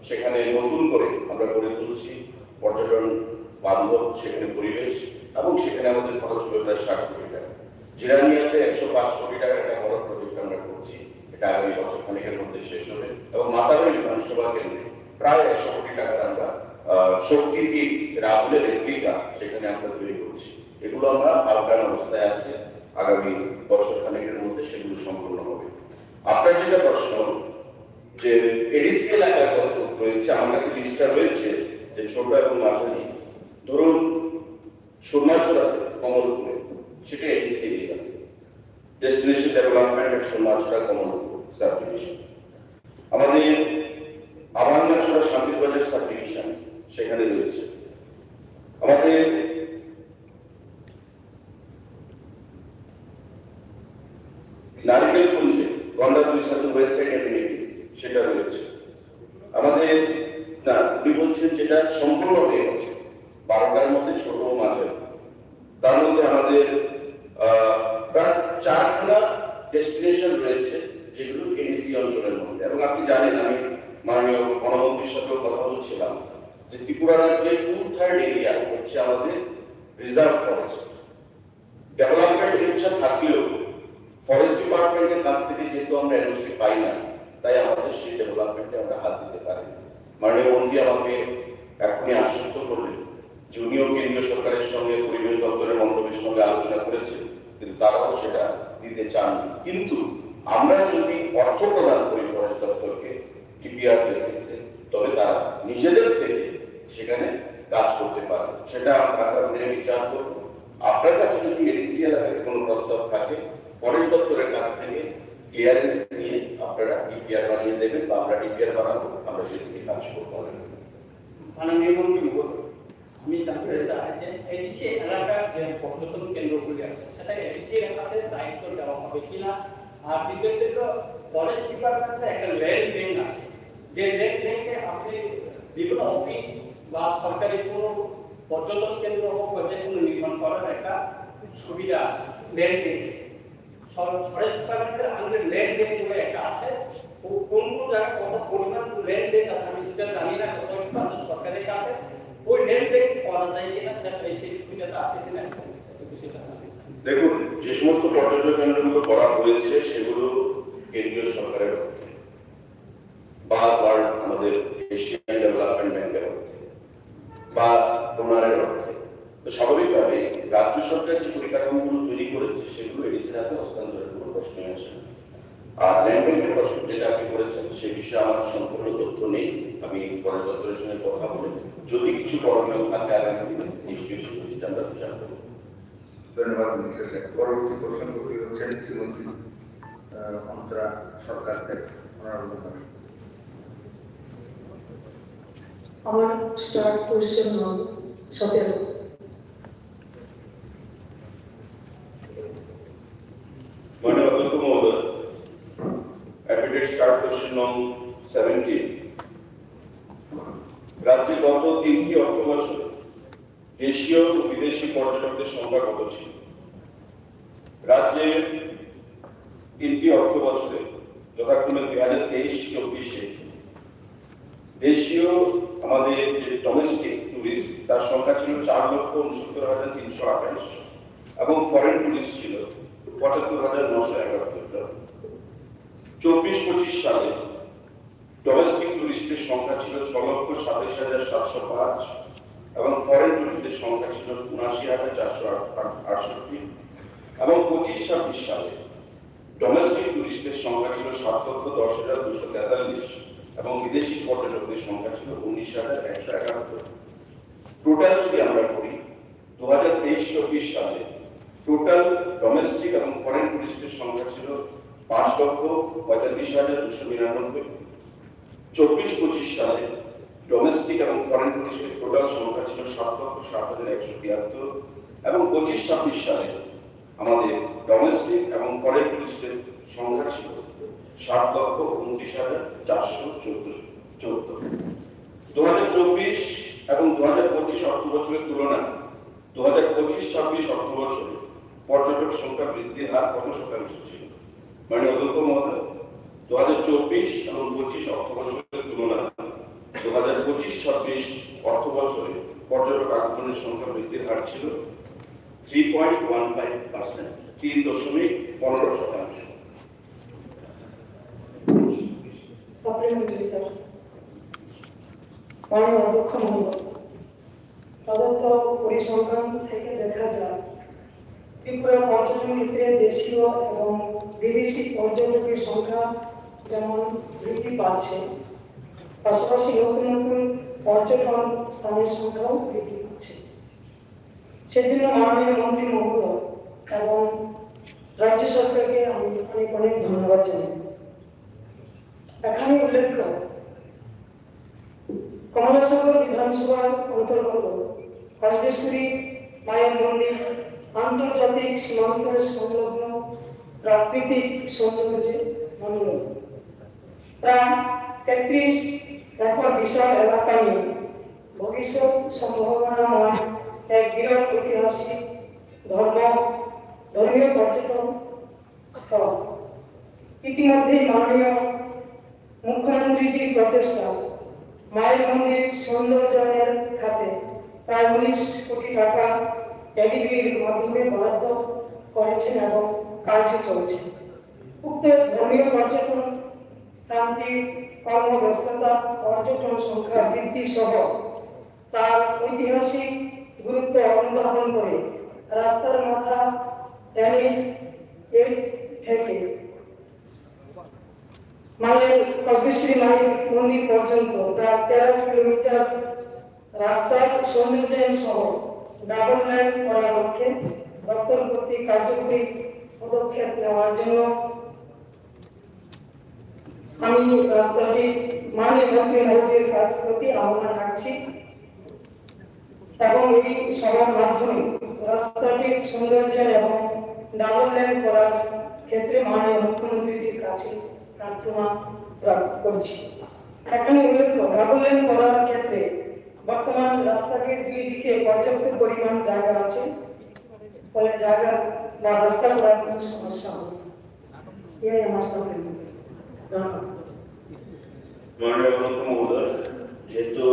সেখানে নতুন করে আমরা গড়ে তুলছি পর্যটন বান্ধব সেখানে পরিবেশ, এবং সেখানে আমাদের খরচ হবে প্রায় 60 কোটি টাকা। জিরানিয়াতে 105 কোটি টাকার একটা বড় প্রজেক্ট আমরা করছি, এটা আগামী বছর খানেকের মধ্যে শেষ হবে। এবং মাতাবাড়ি বিধানসভা কেন্দ্রে প্রায় 100 কোটি টাকার আমরা শক্তিপীঠ রাহুলের রেপ্লিকা সেখানে আমরা তৈরি করছি। এগুলো আমরা আফগান অবস্থায় আছে, আগামী বছর খানেকের মধ্যে সেগুলো সম্পূর্ণ হবে। আপনার যেটা প্রশ্ন যে এডিসি এলাকায় কত রয়েছে, আমার কাছে লিস্টটা রয়েছে যে ছোট এবং মাঝারি, ধরুন সুরমাছড়াতে কমলপুরে সেটা এডিসি এরিয়া, ডেস্টিনেশন ডেভেলপমেন্ট এর সুরমাছড়া কমলপুর সাব ডিভিশন। আমাদের আবান্নাছড়া শান্তিবাজার সাব ডিভিশন সেখানে রয়েছে। আমাদের নারিকেল কুঞ্জে গন্ডা 2 সাথে ওয়েস্ট সাইড কমিউনিটিস সেটা রয়েছে। আমাদের না উনি বলছেন যেটা সম্পূর্ণ হয়ে গেছে 12টার মধ্যে ছোট ও মাঝারি, তার মধ্যে আমাদের প্রায় 4খানা ডেস্টিনেশন রয়েছে যেগুলো এডিসি অঞ্চলের মধ্যে। এবং আপনি জানেন আমি মাননীয় বনমন্ত্রীর সাথেও কথা বলছিলাম যে ত্রিপুরা রাজ্যের 2/3 এরিয়া হচ্ছে আমাদের রিজার্ভ ফরেস্ট। ডেভেলপমেন্ট ইচ্ছা থাকলেও ফরেস্ট ডিপার্টমেন্টের কাছ থেকে যেহেতু আমরা এনওসি পাই না, তাই আমাদের সেই ডেভেলপমেন্টে আমরা হাত দিতে পারি। মাননীয় মন্ত্রী আমাকে এখনই আশ্বস্ত করলেন যে উনিও কেন্দ্রীয় সরকারের সঙ্গে পরিবেশ দপ্তরের মন্ত্রীর সঙ্গে আলোচনা করেছেন, কিন্তু তারাও সেটা দিতে চান। কিন্তু আমরা যদি অর্থ প্রদান করি ফরেস্ট দপ্তরকে টিপিআর বেসিসে, তবে তারা নিজেদের থেকে সেখানে কাজ করতে পারে। সেটা আগামী দিনে বিচার করব। আপনার কাছে যদি এডিসি এলাকায় কোনো প্রস্তাব থাকে, ফরেস্ট দপ্তরের কাছ থেকে ক্লিয়ারেন্স নিয়ে আপনারা ডিপিআর বানিয়ে দেবেন বা আমরা ডিপিআর বানাবো, আমরা সেদিকে কাজ করবো। মাননীয় মন্ত্রী মহোদয়, আমি জানতে চাই যে এডিসি এলাকার যে পর্যটন কেন্দ্রগুলি আছে সেটা এডিসি এলাকাতে দায়িত্ব দেওয়া হবে কিনা, আর দ্বিতীয়ত ফরেস্ট ডিপার্টমেন্টের একটা ল্যান্ড ব্যাংক আছে, যে ল্যান্ড ব্যাংকে আপনি বিভিন্ন অফিস বা সরকারি কোনো পর্যটন কেন্দ্র হোক যেগুলো নির্মাণ করার একটা সুবিধা আছে ল্যান্ড ব্যাংকে। ফরেস্ট ডিপার্টমেন্টের আন্ডারে ল্যান্ড ব্যাংক বলে একটা আছে, কোন কোন জায়গায় কত পরিমাণ ল্যান্ড ব্যাংক আছে আমি সেটা জানি না, কত আছে সরকারের কাছে ওই ল্যান্ড ব্যাংক করা যায় কিনা, সেটা সেই সুবিধাটা আছে কিনা সেটা দেখুন, যে সমস্ত পর্যটন কেন্দ্রগুলো করা হয়েছে সেগুলো কেন্দ্রীয় সরকারের অর্থে বা আমাদের এশিয়ান ডেভেলপমেন্ট ব্যাংকের অর্থে বা ডোনারের অর্থে। তো স্বাভাবিকভাবে রাজ্য সরকার যে পরিকাঠামোগুলো তৈরি করেছে সেগুলো এডিসির হাতে হস্তান্তরের কোনো প্রশ্নই আসে না। আর ল্যান্ড ব্যাংকের প্রশ্ন যেটা আপনি করেছেন সে বিষয়ে আমার সম্পূর্ণ তথ্য নেই, আমি ফরেস্ট দপ্তরের সঙ্গে কথা বলে যদি কিছু করণীয় থাকে আগামী দিনে নিশ্চয়ই সেই জিনিসটা আমরা বিচার করবো। ধন্যবাদ মিস্টার স্যার। পরবর্তী প্রশ্ন করতে হচ্ছেন শ্রীমতী অন্তরা সরকার থেকে। আমার স্টার্ট কোয়েশ্চেন হল 17। মাননীয় অধ্যক্ষ মহোদয়, অ্যাপিটেট স্টার্ট কোয়েশ্চেন নং 17। রাজ্যে গত 3টি অর্থ বছরে দেশীয় ও বিদেশি পর্যটকদের সংখ্যা কত ছিল? রাজ্যে 3টি অর্থ বছরে যথাক্রমে 2023-24-এ দেশীয় আমাদের যে ডোমেস্টিক টুরিস্ট তার সংখ্যা ছিল 4,69,328 এবং ফরেন টুরিস্ট ছিল 75,971 জন। 24-25 সালে ডোমেস্টিক টুরিস্টের সংখ্যা ছিল 6,27,705 এবং ফরেন টুরিস্টের সংখ্যা ছিল 79,468 এবং 25-26 সালে ডোমেস্টিক টুরিস্টের সংখ্যা ছিল 7,10,243 এবং বিদেশি পর্যটকদের সংখ্যা ছিল 19,171। টোটাল যদি আমরা করি 2023-24 সালে টোটাল ডোমেস্টিক এবং ফরেন টুরিস্টের সংখ্যা ছিল 5,45,299। 24-25 সালে ডোমেস্টিক এবং ফরেন টুরিস্টের টোটাল সংখ্যা ছিল 7,60,173 এবং 25-26 সালে আমাদের ডোমেস্টিক এবং ফরেন টুরিস্টের সংখ্যা ছিল 7,29,414। 2024 এবং 2025 অর্থ বছরের তুলনায় 2025-26 অর্থ বছরে পর্যটক সংখ্যা বৃদ্ধির হার কত শতাংশ ছিল? মানে অধ্যক্ষ মহোদয়, 2024 এবং 25 অর্থ বছরের তুলনায় 2025-26 অর্থ বছরে পর্যটক আগমনের সংখ্যা বৃদ্ধির হার ছিল 3.15%, 3.15%। সাপ্লিমেন্টারি স্যার, মাননীয় অধ্যক্ষ মহোদয়, প্রদত্ত পরিসংখ্যান থেকে দেখা যায় ত্রিপুরা পর্যটন ক্ষেত্রে দেশীয় এবং বিদেশি পর্যটকের সংখ্যা যেমন বৃদ্ধি পাচ্ছে, পাশাপাশি নতুন নতুন পর্যটন স্থানের সংখ্যাও বৃদ্ধি পাচ্ছে। সেজন্য মাননীয় মন্ত্রী মহোদয় এবং রাজ্য সরকারকে আমি অনেক অনেক ধন্যবাদ জানাই। এখানে উল্লেখ্য, কমলাসাগর বিধানসভার অন্তর্গত কসবেশ্বরী মায়ের মন্দির আন্তর্জাতিক সীমান্তের সংলগ্ন প্রাকৃতিক সৌন্দর্যে মনোরম। প্রায় 33 একর বিশাল এলাকা নিয়ে ভবিষ্যৎ সম্ভাবনাময় এক বিরাট ঐতিহাসিক ধর্মীয় পর্যটন স্থল। ইতিমধ্যেই মাননীয় মুখ্যমন্ত্রীজির প্রচেষ্টা মায়ের মন্দির সৌন্দর্যায়নের খাতে প্রায় 19 কোটি টাকা এডিবির মাধ্যমে বরাদ্দ করেছেন এবং কাজও চলছে। উক্ত ধর্মীয় পর্যটন স্থানটি কর্মব্যস্ততা, পর্যটন সংখ্যা বৃদ্ধি সহ তার ঐতিহাসিক গুরুত্ব অনুধাবন করে রাস্তার মাথা টেনিস থেকে মায়ের কসবেশ্বরী মায়ের মন্দির পর্যন্ত প্রায় 13 কিলোমিটার রাস্তার সৌন্দর্যায়ন সহ ডাবল লাইন করার লক্ষ্যে দপ্তর কর্তৃক কার্যকরী পদক্ষেপ নেওয়ার জন্য আমি রাস্তাটি মাননীয় মন্ত্রী মহোদয়ের কাছ প্রতি আহ্বান রাখছি এবং এই সভার মাধ্যমে রাস্তাটির সৌন্দর্যায়ন এবং ডাবল লাইন করার ক্ষেত্রে মাননীয় মুখ্যমন্ত্রীজির কাছে প্রার্থনা করছি। এখানে উল্লেখ্য, ডাবল লাইন করার ক্ষেত্রে বর্তমান রাস্তাটির দুই দিকে পর্যাপ্ত পরিমাণ জায়গা আছে, ফলে জায়গা বা রাস্তা করার কোনো সমস্যা হবে। এই আমার সাথে ধন্যবাদ। মাননীয় অধ্যক্ষ মহোদয়, যেহেতু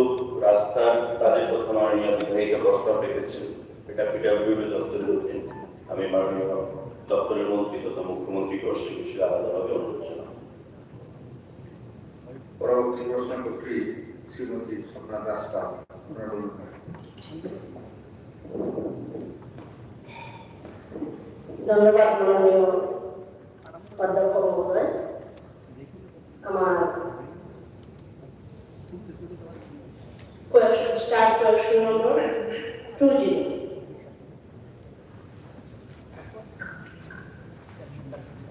রাস্তার কাজের কথা মাননীয় বিধায়িকা প্রস্তাব রেখেছেন, এটা পিডব্লিউডি দপ্তরের অধীন, আমি মাননীয় দপ্তরের মন্ত্রী তথা মুখ্যমন্ত্রীকে সেই বিষয়ে আলাদাভাবে অনুরোধ জানাব। পরবর্তী প্রশ্ন করছি শ্রীমতী স্বপ্না দাস পাল। ধন্যবাদ মাননীয় অধ্যক্ষ মহোদয়। আমার স্টার্ট কোয়েশ্চন নম্বর 20।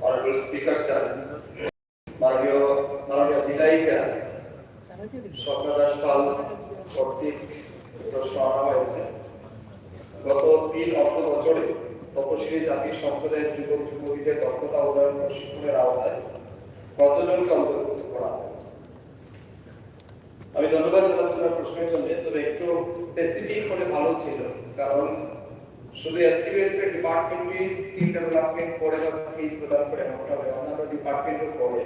Honorable Speaker, sir, মাননীয় বিধায়িকা স্বপ্না দাস পাল কর্তৃক প্রশ্ন আনা হয়েছে। গত 3 অর্থ বছরে তপশিলি জাতি সম্প্রদায়ের যুবক যুবতীদের দক্ষতা উন্নয়ন প্রশিক্ষণের আওতায় কতজনকে অন্তর্ভুক্ত করা হয়েছে? আমি ধন্যবাদ জানাচ্ছি প্রশ্নের জন্য, তবে একটু স্পেসিফিক হলে ভালো ছিল, কারণ শুধু এসসি ওয়েলফেয়ার ডিপার্টমেন্টে স্কিল ডেভেলপমেন্ট করে বা স্কিল প্রদান করে এমনটা হবে, অন্যান্য ডিপার্টমেন্টও করে।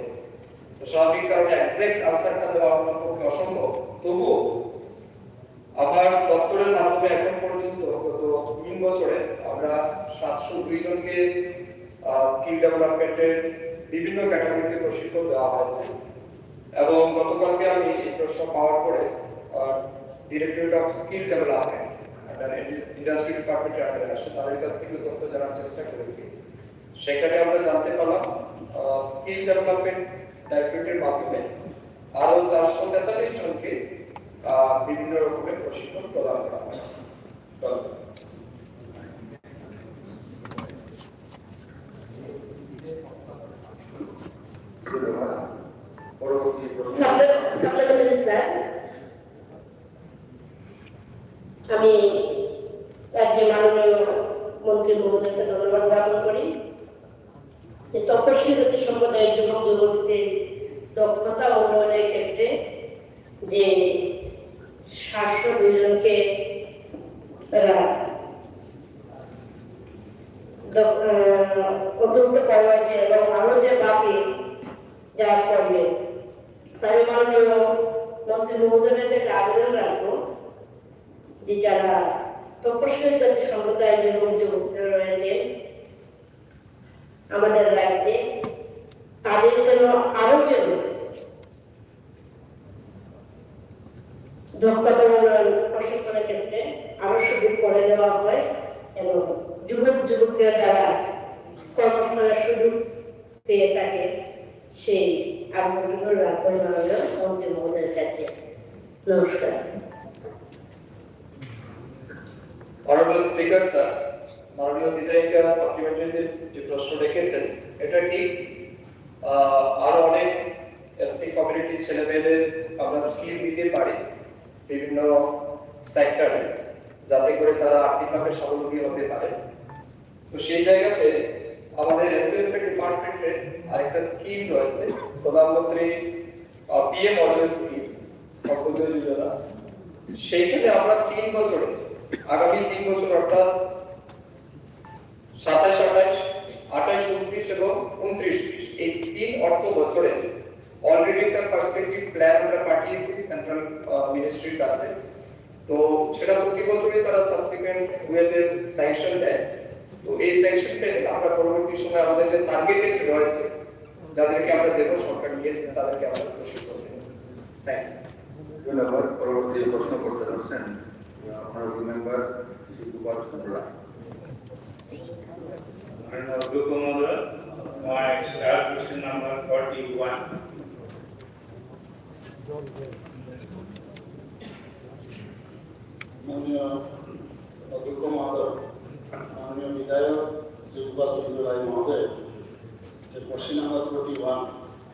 তো স্বাভাবিক কারণে এক্সাক্ট আনসারটা দেওয়া আমার পক্ষে অসম্ভব। তবুও আমার দপ্তরের মাধ্যমে এখন পর্যন্ত গত 3 বছরে আমরা 702 জনকে স্কিল ডেভেলপমেন্টের বিভিন্ন ক্যাটাগরিতে প্রশিক্ষণ দেওয়া হয়েছে। এবং গতকালকে আমি এই প্রশ্ন পাওয়ার পরে directorate of skill development industry ডিপার্টমেন্টের আন্ডারে আসে, তাদের কাছ থেকে তথ্য জানার চেষ্টা করেছি। সেখানে আমরা জানতে পারলাম স্কিল ডেভেলপমেন্ট ডাইরেক্টরেটের মাধ্যমে আরো 443 জনকে বিভিন্ন রকমের প্রশিক্ষণ প্রদান করা হয়েছে। পরবর্তী প্রশ্ন সাপ্লিমেন্টারি স্যার, আমি রাজ্যের মাননীয় মন্ত্রী মহোদয়কে ধন্যবাদ জ্ঞাপন করি যে তপশিলি জাতি সম্প্রদায়ের যুবক যুবতীদের দক্ষতা উন্নয়নের ক্ষেত্রে যে 702 জনকে অন্তর্ভুক্ত করা হয়েছে এবং আরো যে বাকি যারা করবে তাদের মাননীয় মন্ত্রী মহোদয়ের কাছে একটা আবেদন রাখবো যে যারা তপশিলি জাতি সম্প্রদায়ের যুবক যুবতীরা রয়েছে আমাদের রাজ্যে, তাদের জন্য আরো যেন দক্ষতা উন্নয়ন প্রশিক্ষণের ক্ষেত্রে আরো সুযোগ করে দেওয়া হয় এবং যুবক যুবতীরা যারা কর্মসংস্থানের সুযোগ পেয়ে থাকে সেই আবেদনগুলো রাখবেন মাননীয় মন্ত্রী মহোদয়ের কাছে। নমস্কার। অনারেবল স্পিকার স্যার, মাননীয় বিধায়িকা সাপ্লিমেন্টারিতে যে প্রশ্ন রেখেছেন এটা ঠিক। আরো অনেক এসসি কমিউনিটির ছেলেমেয়েদের আমরা স্কিল দিতে পারি বিভিন্ন সেক্টরে, যাতে করে তারা আর্থিকভাবে স্বাবলম্বী হতে পারে। তো সেই জায়গাতে আমাদের এসওএফ ডিপার্টমেন্টে আরেকটা স্কিম রয়েছে, প্রধানমন্ত্রী পিএম অজয় স্কিম অর্থোদয় যোজনা। সেইখানে আমরা 3 বছরে, আগামী 3 বছর অর্থাৎ 27, 28, 29 এবং 29 এই 3 অর্থ বছরে অলরেডি একটা পার্সপেক্টিভ প্ল্যান আমরা পাঠিয়েছি সেন্ট্রাল মিনিস্ট্রির কাছে। তো সেটা প্রতি বছরই তারা সাবসিকুয়েন্ট ওয়েতে স্যাংশন দেয়। তো এই স্যাংশন পেলে আমরা পরবর্তী সময় আমাদের যে টার্গেটেড রয়েছে যাদেরকে আমরা দেব, সরকার নিয়েছে তাদেরকে আমরা প্রশিক্ষণ দেব। Thank you. ধন্যবাদ। পরবর্তী প্রশ্ন করতে পারছেন অনারেবল মেম্বার শ্রী গোপাল চন্দ্র রায়। Question number 41. মাননীয় অধ্যক্ষ মহোদয়, মাননীয় বিধায়ক শ্রী গোপাল চন্দ্র রায় মহোদয়, যে কোশ্চেন নাম্বার 41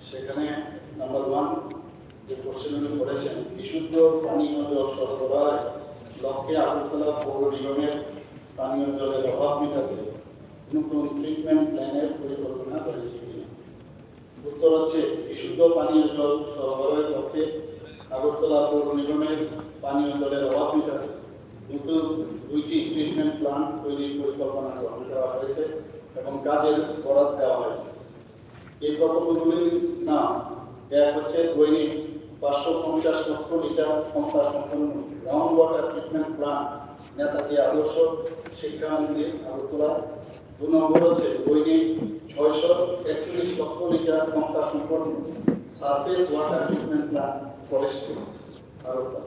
সেখানে নাম্বার 1 যে কোশ্চেন উনি করেছেন, বিশুদ্ধ পানীয় জল সরবরাহের লক্ষ্যে আগরতলা পৌর নিগমের পানীয় জলের অভাব মেটাতে নতুন ট্রিটমেন্ট প্ল্যানের পরিকল্পনা করেছে কিনা। উত্তর হচ্ছে বিশুদ্ধ পানীয় জল সরবরাহের লক্ষ্যে আগরতলা পৌর নিগমের পানীয় জলের অভাব মেটাতে নতুন 2টি ট্রিটমেন্ট প্ল্যান্ট তৈরির পরিকল্পনা গ্রহণ করা হয়েছে এবং কাজের বরাদ দেওয়া হয়েছে। এই প্রকল্পগুলির নাম এক হচ্ছে দৈনিক 550 লক্ষ লিটার ক্ষমতা সম্পন্ন ground water treatment plant Netaji আদর্শ শিক্ষা মন্দির আগরতলা। 2 নম্বর হচ্ছে দৈনিক 641 লক্ষ লিটার ক্ষমতা সম্পন্ন surface water treatment plant forestry Agartala.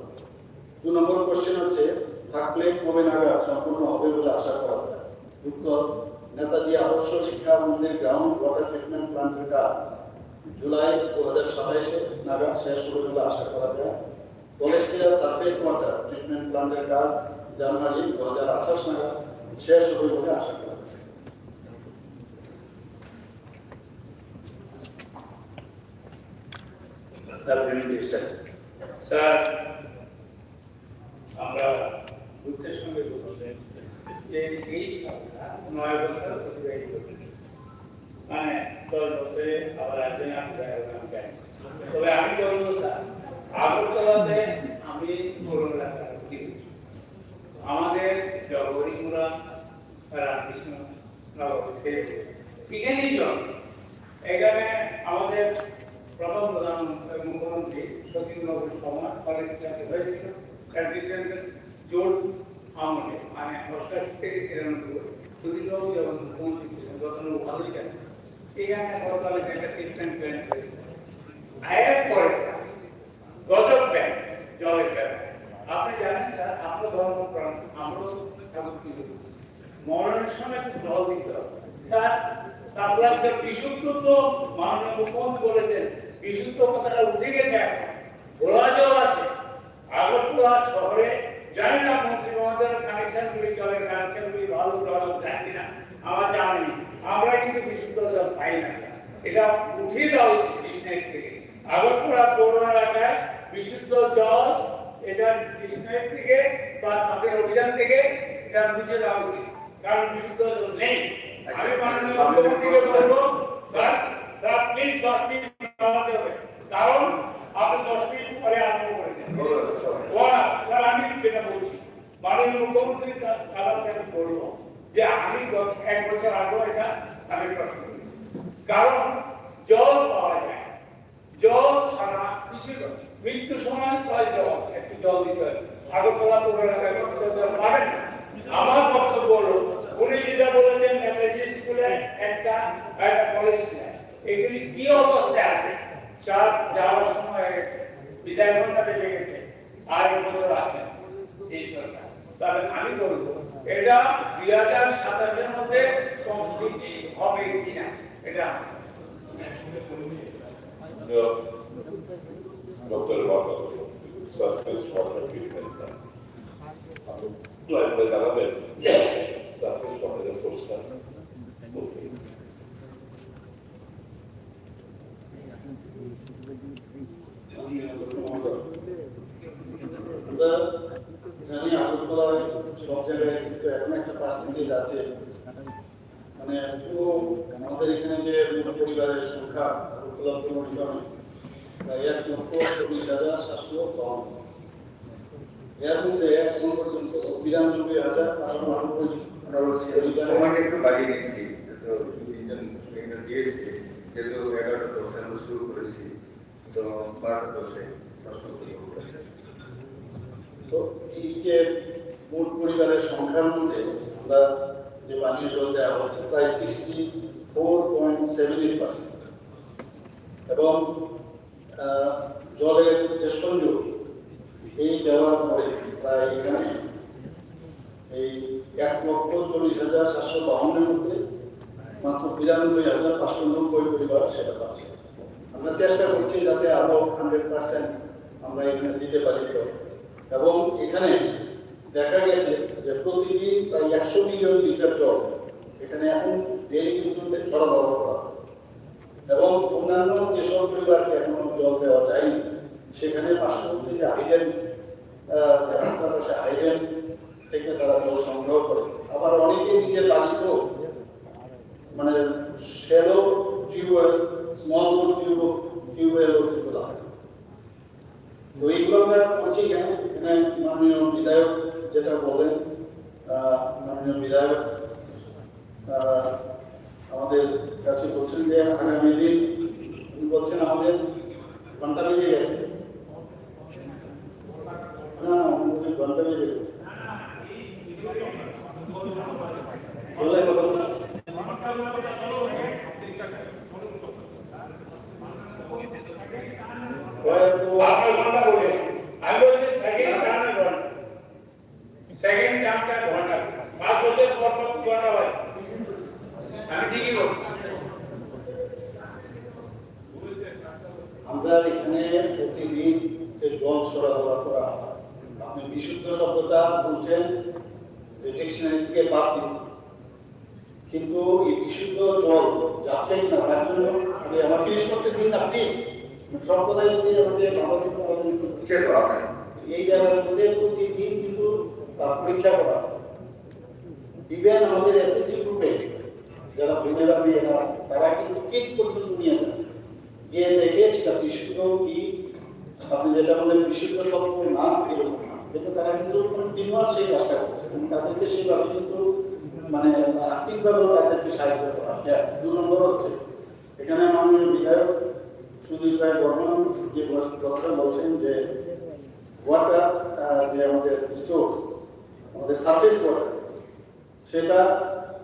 2 নম্বর কোশ্চেন হচ্ছে থাকলে কবে নাগাদ সম্পূর্ণ হবে বলে আশা করা যায়। উত্তর নেতাজি আদর্শ শিক্ষা মন্দির গ্রাউন্ড ওয়াটার ট্রিটমেন্ট প্ল্যান্টের কাজ জুলাই 2027 নাগাদ শেষ হবে বলে আশা করা যায়। ফরেস্ট্রিয়া সারফেস ওয়াটার ট্রিটমেন্ট প্ল্যান্টের কাজ জানুয়ারি 2028 নাগাদ শেষ হবে বলে আশা করা যায়। স্যার, আমরা দুঃখের সঙ্গে বলতে যে এই সরকার 9 বছর অতিবাহিত করেছে, মানে 10 বছরে আবার একজন তবে আমি বলবো স্যার, আগরতলাতে আমি করোনা আমাদের জগরিমুরা এখানেই জল। এখানে আমাদের প্রথম প্রধান মুখ্যমন্ত্রী সতীন্দ্রবাবুর সময় কলেজ ক্লাবে হয়েছিল প্রেসিডেন্টের জোর আমলে, মানে 88 থেকে 93 সতীন্দ্রবাবু যখন মুখ্যমন্ত্রী ছিলেন তখন ভালো ছিলেন। এখানে বর্তমানে একটা ট্রিটমেন্ট প্ল্যান হয়েছে, আয়ের পয়সা গজব ব্যাংক জলের ব্যাংক। আপনি জানেন স্যার, আমরা ধর্ম প্রাণ, আমরাও ঠাকুর কি মরণের সময় জল দিতে হবে স্যার। সাপ্লাইকে বিশুদ্ধ তো মাননীয় মুখ্যমন্ত্রী বলেছেন, বিশুদ্ধ কথাটা উঠে গেছে, এখন ভোলা জল আছে। আগরতলা শহরে জানি না মন্ত্রী মহোদয়ের কানেকশন গুলি, জলের কানেকশন গুলি ভালো জল জানি না, আমার জানি না। আমরা কিন্তু বিশুদ্ধ জল পাই না, এটা উঠিয়ে দেওয়া উচিত কৃষ্ণের থেকে। আগরতলা পৌর এলাকায় বিশুদ্ধ জল এটা কৃষ্ণের থেকে বা তাদের অভিযান থেকে এটা মুছে দেওয়া উচিত, কারণ বিশুদ্ধ জল নেই। আমি মাননীয় মুখ্যমন্ত্রীকে বলবো, স্যার স্যার প্লিজ 10 মিনিট নামাতে হবে, কারণ আপনি 10 মিনিট পরে আরম্ভ করেছেন। স্যার আমি যেটা বলছি, মাননীয় মুখ্যমন্ত্রী কাছে আমি বলবো যে আমি 1 বছর আগে এটা আমি প্রশ্ন করি, কারণ জল পাওয়া যায়, জল ছাড়া কিছু মৃত্যুর সময় হয় জল, একটু জল দিতে হয়। আগরতলা পৌর এলাকায় জল পাবেন না। আমার বক্তব্য হলো, উনি যেটা বলেছেন নেতাজি স্কুলে একটা কলেজ ছিল, এগুলি কি অবস্থায় আছে? চার যাওয়ার সময় হয়ে গেছে, বিদায় ঘন্টা বেজে গেছে, আর 1 বছর আছে এই সরকার। তাহলে আমি বলবো এটা 2027-এর মধ্যে কমপ্লিট হবে কিনা, এটা ডক্টর বাবা সার্ভিস ওয়াটার ট্রিটমেন্ট প্ল্যান্ট আপনি জানাবেন সার্ভিস ওয়াটার সোর্সটা আমরা জানি আগরতলায় সব জায়গায় কিন্তু এখন একটা পার্সেন্টেজ আছে, মানে পুরো আমাদের এখানে যে পরিবারের সংখ্যা আগরতলা পৌর নিগমে প্রায় 1,40,700 কম। এর মধ্যে এখন পর্যন্ত 92,599 সময়টা একটু বাড়িয়ে নিচ্ছি, তো 2-3 জন দিয়েছে, যেহেতু 11টা 10 শুরু করেছি, তো 12টা 10 প্রশ্ন করেছে। তো এই যে মোট পরিবারের সংখ্যার মধ্যে আমরা যে পানীয় জল দেওয়া হচ্ছে প্রায় 64.78%, এবং জলের যে সংযোগ এই দেওয়ার পরে প্রায় এখানে এই 1,40,752 মধ্যে মাত্র 92,590 পরিবার সেটা পাচ্ছে। আমরা চেষ্টা করছি যাতে আরো 100% আমরা এখানে দিতে পারি। এবং এখানে দেখা গেছে যে প্রতিদিন প্রায় 100 মিলিয়ন লিটার জল এখানে এখন ডেইলি কিন্তু সরবরাহ করা হয়, এবং অন্যান্য যেসব পরিবারকে এখনো জল দেওয়া যায়নি সেখানে পার্শ্ববর্তী যে হাইডেন রাস্তার পাশে হাইডেন থেকে তারা জল সংগ্রহ করে। আবার অনেকে নিজের বাড়িতেও মানে শ্যালো টিউবওয়েল, স্মল টিউবওয়েলও কিন্তু লাগে। তো এইগুলো আমরা করছি কেন? এখানে মাননীয় বিধায়ক যেটা বলেন, মাননীয় বিধায়ক আমাদের কাছে বলছেন যে আগামী দিন বলছেন আমাদের ঘন্টা বেজে গেছে, না ঘন্টা বেজে গেছে বলে কথা আমি বলছি সেকেন্ড টার্মটা ঘন্টা 5 বছর পর ঘন্টা হয়, আমি ঠিকই বলছি। আমরা এখানে প্রতিদিন যে জল সরবরাহ করা হয়, আপনি বিশুদ্ধ শব্দটা বলছেন ডিকশনারি থেকে বাদ দিন, কিন্তু এই বিশুদ্ধ জল যাচ্ছেই না, তার জন্য আমি আমার পেশ করতে দিন না প্লিজ। সব কথাই যদি আমাকে এই জায়গার মধ্যে প্রতিদিন কিন্তু তার পরীক্ষা করা হয়। ইভেন আমাদের এসএসজি গ্রুপে যারা ভিনেরা মেয়েরা তারা কিন্তু কিট পর্যন্ত নিয়ে যায়, গিয়ে দেখে সেটা বিশুদ্ধ কি, আপনি যেটা বলেন বিশুদ্ধ শব্দ না এরকম না, কিন্তু তারা কিন্তু কন্টিনিউয়াস সেই কাজটা করছে এবং তাদেরকে সেইভাবে কিন্তু মানে আর্থিকভাবেও তাদেরকে সাহায্য করা। 2 নম্বর হচ্ছে এখানে মাননীয় বিধায়ক সুদীপ রায় বর্মন যে কথাটা বলছেন যে ওয়াটার যে আমাদের রিসোর্স, আমাদের সারফেস ওয়াটার, সেটা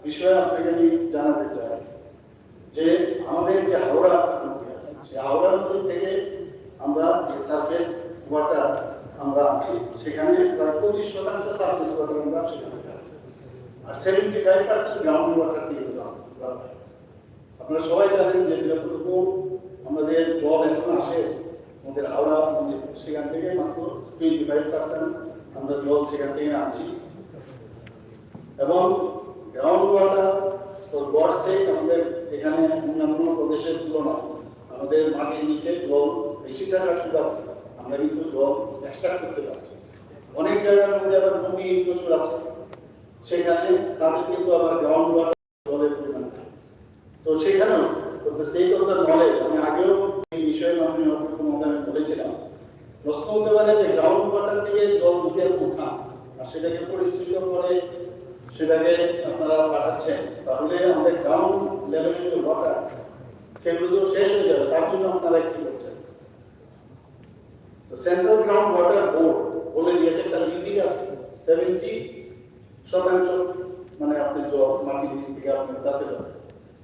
বিষয়ে আপনাকে আমি জানাতে চাই যে আমাদের যে হাওড়া নদী আছে, সেই হাওড়া নদী থেকে আমরা যে সারফেস ওয়াটার আমরা আছি, সেখানে প্রায় 25% সারফেস ওয়াটার আমরা সেখানে পাই। আর 75% গ্রাউন্ড ওয়াটার থেকে আমরা পাই। আপনারা সবাই জানেন যে যতটুকু আমাদের জল এখন আসে আমাদের হাওড়া নদী, সেখান থেকে মাত্র 25% আমরা জল সেখান থেকে আনছি। এবং গ্রাউন্ড ওয়াটার বর্ষে আমাদের এখানে অন্যান্য প্রদেশের তুলনায় আমাদের মাটির নিচে জল বেশি থাকার সুবাদে আমরা কিন্তু জল এক্সট্রাক্ট করতে পারছি। অনেক জায়গার মধ্যে আবার নদী প্রচুর আছে, সেখানে তাদের কিন্তু আবার গ্রাউন্ড ওয়াটার জলের পরিমাণ থাকে। তো সেখানেও সেই কথা নলেজ আমি আগেও এই বিষয়ে মাননীয় মহোদয় বলেছিলাম, প্রশ্ন হতে পারে যে গ্রাউন্ড ওয়াটার থেকে জল নিতে উঠান আর সেটাকে পরিস্থিত করে সেটাকে আপনারা পাঠাচ্ছেন, তাহলে আমাদের গ্রাউন্ড লেভেলের যে ওয়াটার সেগুলো তো শেষ হয়ে যাবে। তার জন্য আপনারা কি করছেন? তো সেন্ট্রাল গ্রাউন্ড ওয়াটার বোর্ড বলে দিয়েছে একটা লিমিট আছে 70% মানে আপনি জল মাটির নিচ থেকে আপনি উঠাতে পারেন।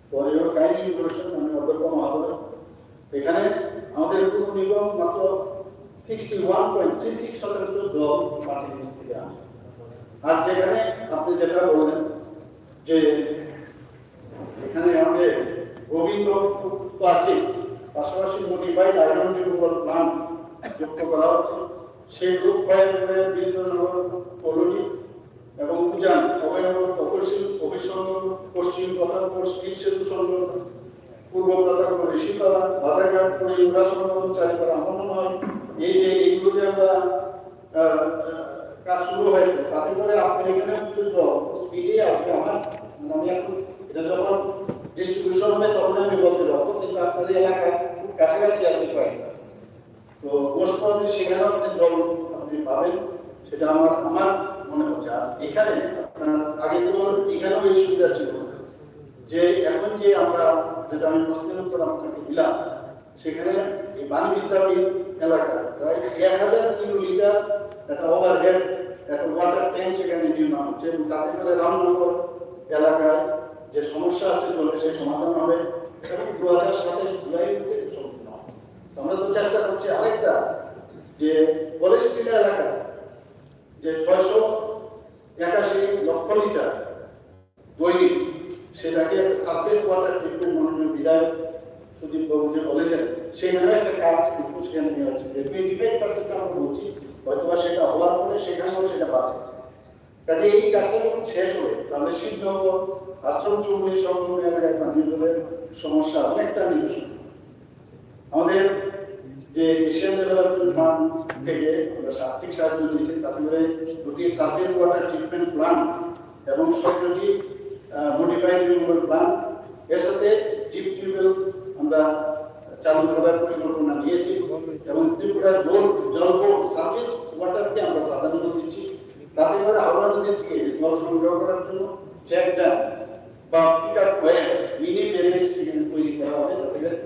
ফর ইউর কাইন্ড ইনফরমেশন, আমি অধ্যক্ষ মহোদয়, এখানে আমাদের পুরো নিগম মাত্র 61.36% জল মাটির নিচ থেকে আনে। আর যেখানে আপনি যেটা বললেন যে এখানে আমাদের গোবিন্দ তো আছে, পাশাপাশি মডিফাইড আয়রন রিমুভাল প্ল্যান্ট যুক্ত করা হচ্ছে। সেই গ্রুপ ফাইভের বীরেন্দ্রনগর কলোনি এবং উজান অভয়নগর তপশিল অভিসঙ্গ পশ্চিম প্রতাপপুর স্টিল সেতু সংলগ্ন পূর্ব প্রতাপপুর ঋষিপাড়া বাধাঘাট করে ইন্দ্রাসনগর চারিপাড়া। আমার মনে হয় এই যে এইগুলো যে আমরা কাজ শুরু হয়েছে, তাতে করে আপনার এখানে স্পিডে আসবে। আমি এখন এটা যখন ডিস্ট্রিবিউশন হবে তখন আমি বলতে পারবো, কিন্তু আপনার এলাকায় খুব কাছাকাছি আছে কয়েকটা। তো মোস্ট প্রবলি সেখানেও আপনি জল আপনি পাবেন, সেটা আমার মনে হচ্ছে। আর এখানে আপনার আগে তো এখানেও এই সুবিধা ছিল যে এখন যে আমরা যেটা আমি প্রশ্নের উত্তর আপনাকে দিলাম, সেখানে এই বাণী বিদ্যাপীঠ এলাকায় প্রায় 1000 কিলোলিটার একটা ওভারহেড একটা ওয়াটার ট্যাঙ্ক সেখানে নির্মাণ হচ্ছে, এবং তাতে করে রামনগর এলাকায় যে সমস্যা আছে জলের সেই সমাধান হবে এবং 2027 জুলাই থেকে সম্পূর্ণ হবে। আমরা তো চেষ্টা করছি আরেকটা যে ফরেস্ট্রিলা এলাকা যে 681 লক্ষ লিটার দৈনিক, সেটাকে একটা সারফেস ওয়াটার ট্রিটমেন্ট মাননীয় বিধায়ক সুদীপ বাবু যে বলেছেন, সেখানে একটা কাজ কিন্তু সেখানে নেওয়া হচ্ছে যে 25% আমরা বলছি, হয়তোবা সেটা হওয়ার পরে সেখানেও সেটা বাড়বে। কাজে এই কাজটা যখন শেষ হবে তাহলে শিবনগর আশ্রম চৌমুহী সংলগ্ন এলাকায় পানীয় জলের সমস্যা অনেকটা নিরসন। আমাদের যে এশিয়ান ডেভেলপমেন্ট ফান্ড থেকে আমরা আর্থিক সাহায্য দিয়েছি, তাতে করে 2টি সারফেস ওয়াটার ট্রিটমেন্ট প্ল্যান্ট এবং 17টি মডিফাইড রিমুভাল প্ল্যান্ট, এর সাথে ডিপ টিউবওয়েল আমরা চালু করার পরিকল্পনা নিয়েছি এবং ত্রিপুরা জল বোর্ড সারফেস ওয়াটারকে আমরা প্রাধান্য দিচ্ছি। তাতে করে হাওড়া নদী থেকে জল সংগ্রহ করার জন্য চেক ড্যাম বা পিকআপ ওয়েল মিনি ব্যারেজ সেখানে তৈরি করা হবে, তাতে করে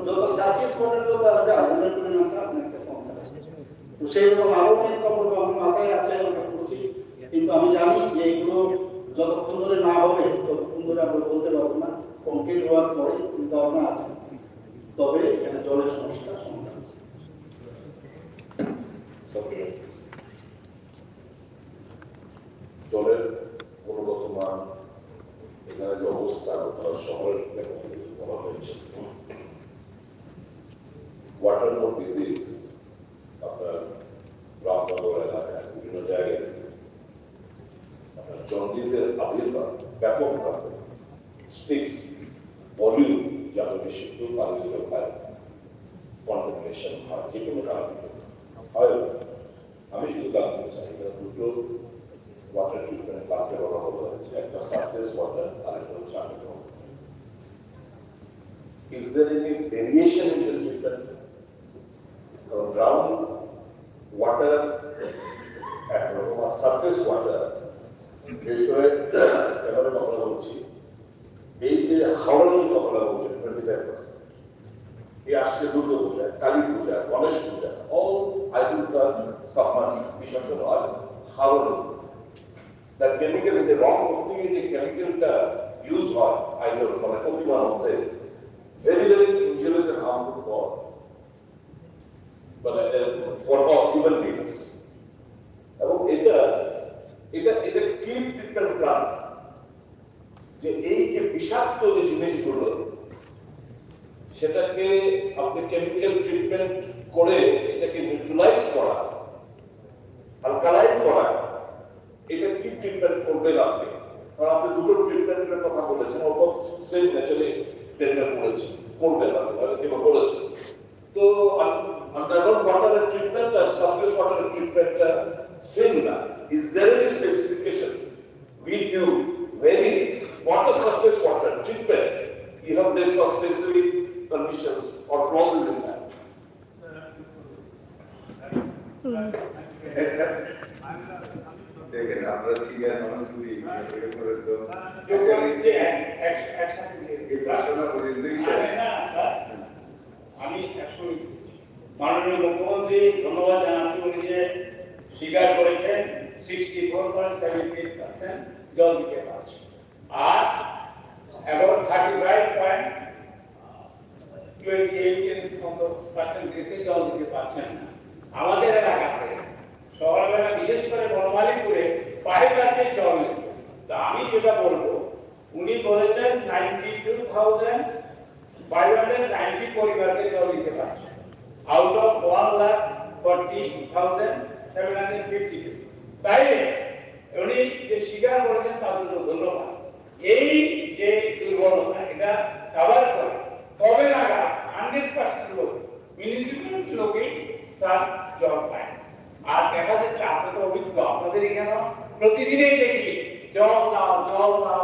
যত সারফেস ওয়াটার যত আসবে আয়রনের পরিমাণটা অনেকটা কম থাকবে। তো সেইরকম আরো অনেক প্রকল্প আমার মাথায় আছে, আমরা করছি, কিন্তু আমি জানি যে এইগুলো যতক্ষণ ধরে না হবে ততক্ষণ ধরে আমরা বলতে পারবো না। কমপ্লিট হওয়ার পরে চিন্তা ভাবনা আছে, তবে এখানে জলের সমস্যার সমাধান। জলের গুণগত মান, এখানে যে অবস্থা আপনার শহরের বলা হয়েছে, ওয়াটারবোর্ন ডিজিজ আপনার রামনগর এলাকায় বিভিন্ন জায়গায় আপনার জন্ডিসের আবির্ভাব ব্যাপকভাবে স্পিক্স ভলিউম, যে আপনার বিশুদ্ধ পানীয় জল পায় কন্টামিনেশন হয় যে কোনো কারণে হয়। আমি শুধু জানতে চাই দুটো ওয়াটার ট্রিটমেন্ট প্ল্যান্টের কথা বলা হয়েছে, একটা সারফেস ওয়াটার আর একটা হচ্ছে underground. Is there any variation in this treatment? Ground water and surface water বিশেষ করে এভাবে কথা বলছি, এই যে হাওড়ার কথা বলছেন 25%, এই আসছে দুর্গা পূজা, কালী পূজা, গণেশ পূজা, all items are submerged, বিসর্জন হয় Howrah. The chemical is the wrong thing, যে chemicalটা ইউজ হয় আইডলস মানে প্রতিমার মধ্যে, very very injurious and harmful for all human beings. এবং এটা কি ট্রিটমেন্ট প্ল্যান, যে এই যে বিষাক্ত যে জিনিসগুলো সেটাকে আপনি কেমিক্যাল ট্রিটমেন্ট করে এটাকে নিউট্রালাইজ করা, অ্যালকালাইন করা, এটা কি ট্রিটমেন্ট করবেন আপনি? কারণ আপনি দুটো ট্রিটমেন্টের কথা বলেছেন, ওপর সেম ন্যাচারালি ট্রিটমেন্ট করবেন আপনি বলেছেন। তো আন্ডারগ্রাউন্ড ওয়াটারের ট্রিটমেন্ট আর সারফেস ওয়াটারের ট্রিটমেন্টটা সেম না। Is there any specification with you very for the surface water treatment? You have made some specific conditions or clauses in that. দেখেন আমরা সিনিয়র মানুষ যদি এরকম করে তো এই প্রশ্নটা করে দুই আমি আসলে মাননীয় মুখ্যমন্ত্রী ধন্যবাদ জানাচ্ছি, উনি যে স্বীকার করেছেন 64.78% জল দিতে পারছে, আর এখন 35.28% জল দিতে পারছেন না। আমাদের এলাকাতে শহর এলাকা বিশেষ করে বনমালীপুরে পাইপ আছে, জল নেই। তা আমি যেটা বলবো, উনি বলেছেন 92,590 পরিবারকে জল দিতে পারছে, আউট অফ 1,40,752। তাই উনি যে স্বীকার করেছেন তার জন্য ধন্যবাদ। এই যে দুর্বলতা এটা কভার করে তবে নাগাদ 100% লোক মিউনিসিপ্যালিটি লোকেই সাফ জল পায়। আর দেখা যাচ্ছে, আপনি তো অভিজ্ঞ, আপনাদের এখানে প্রতিদিনই দেখি জল দাও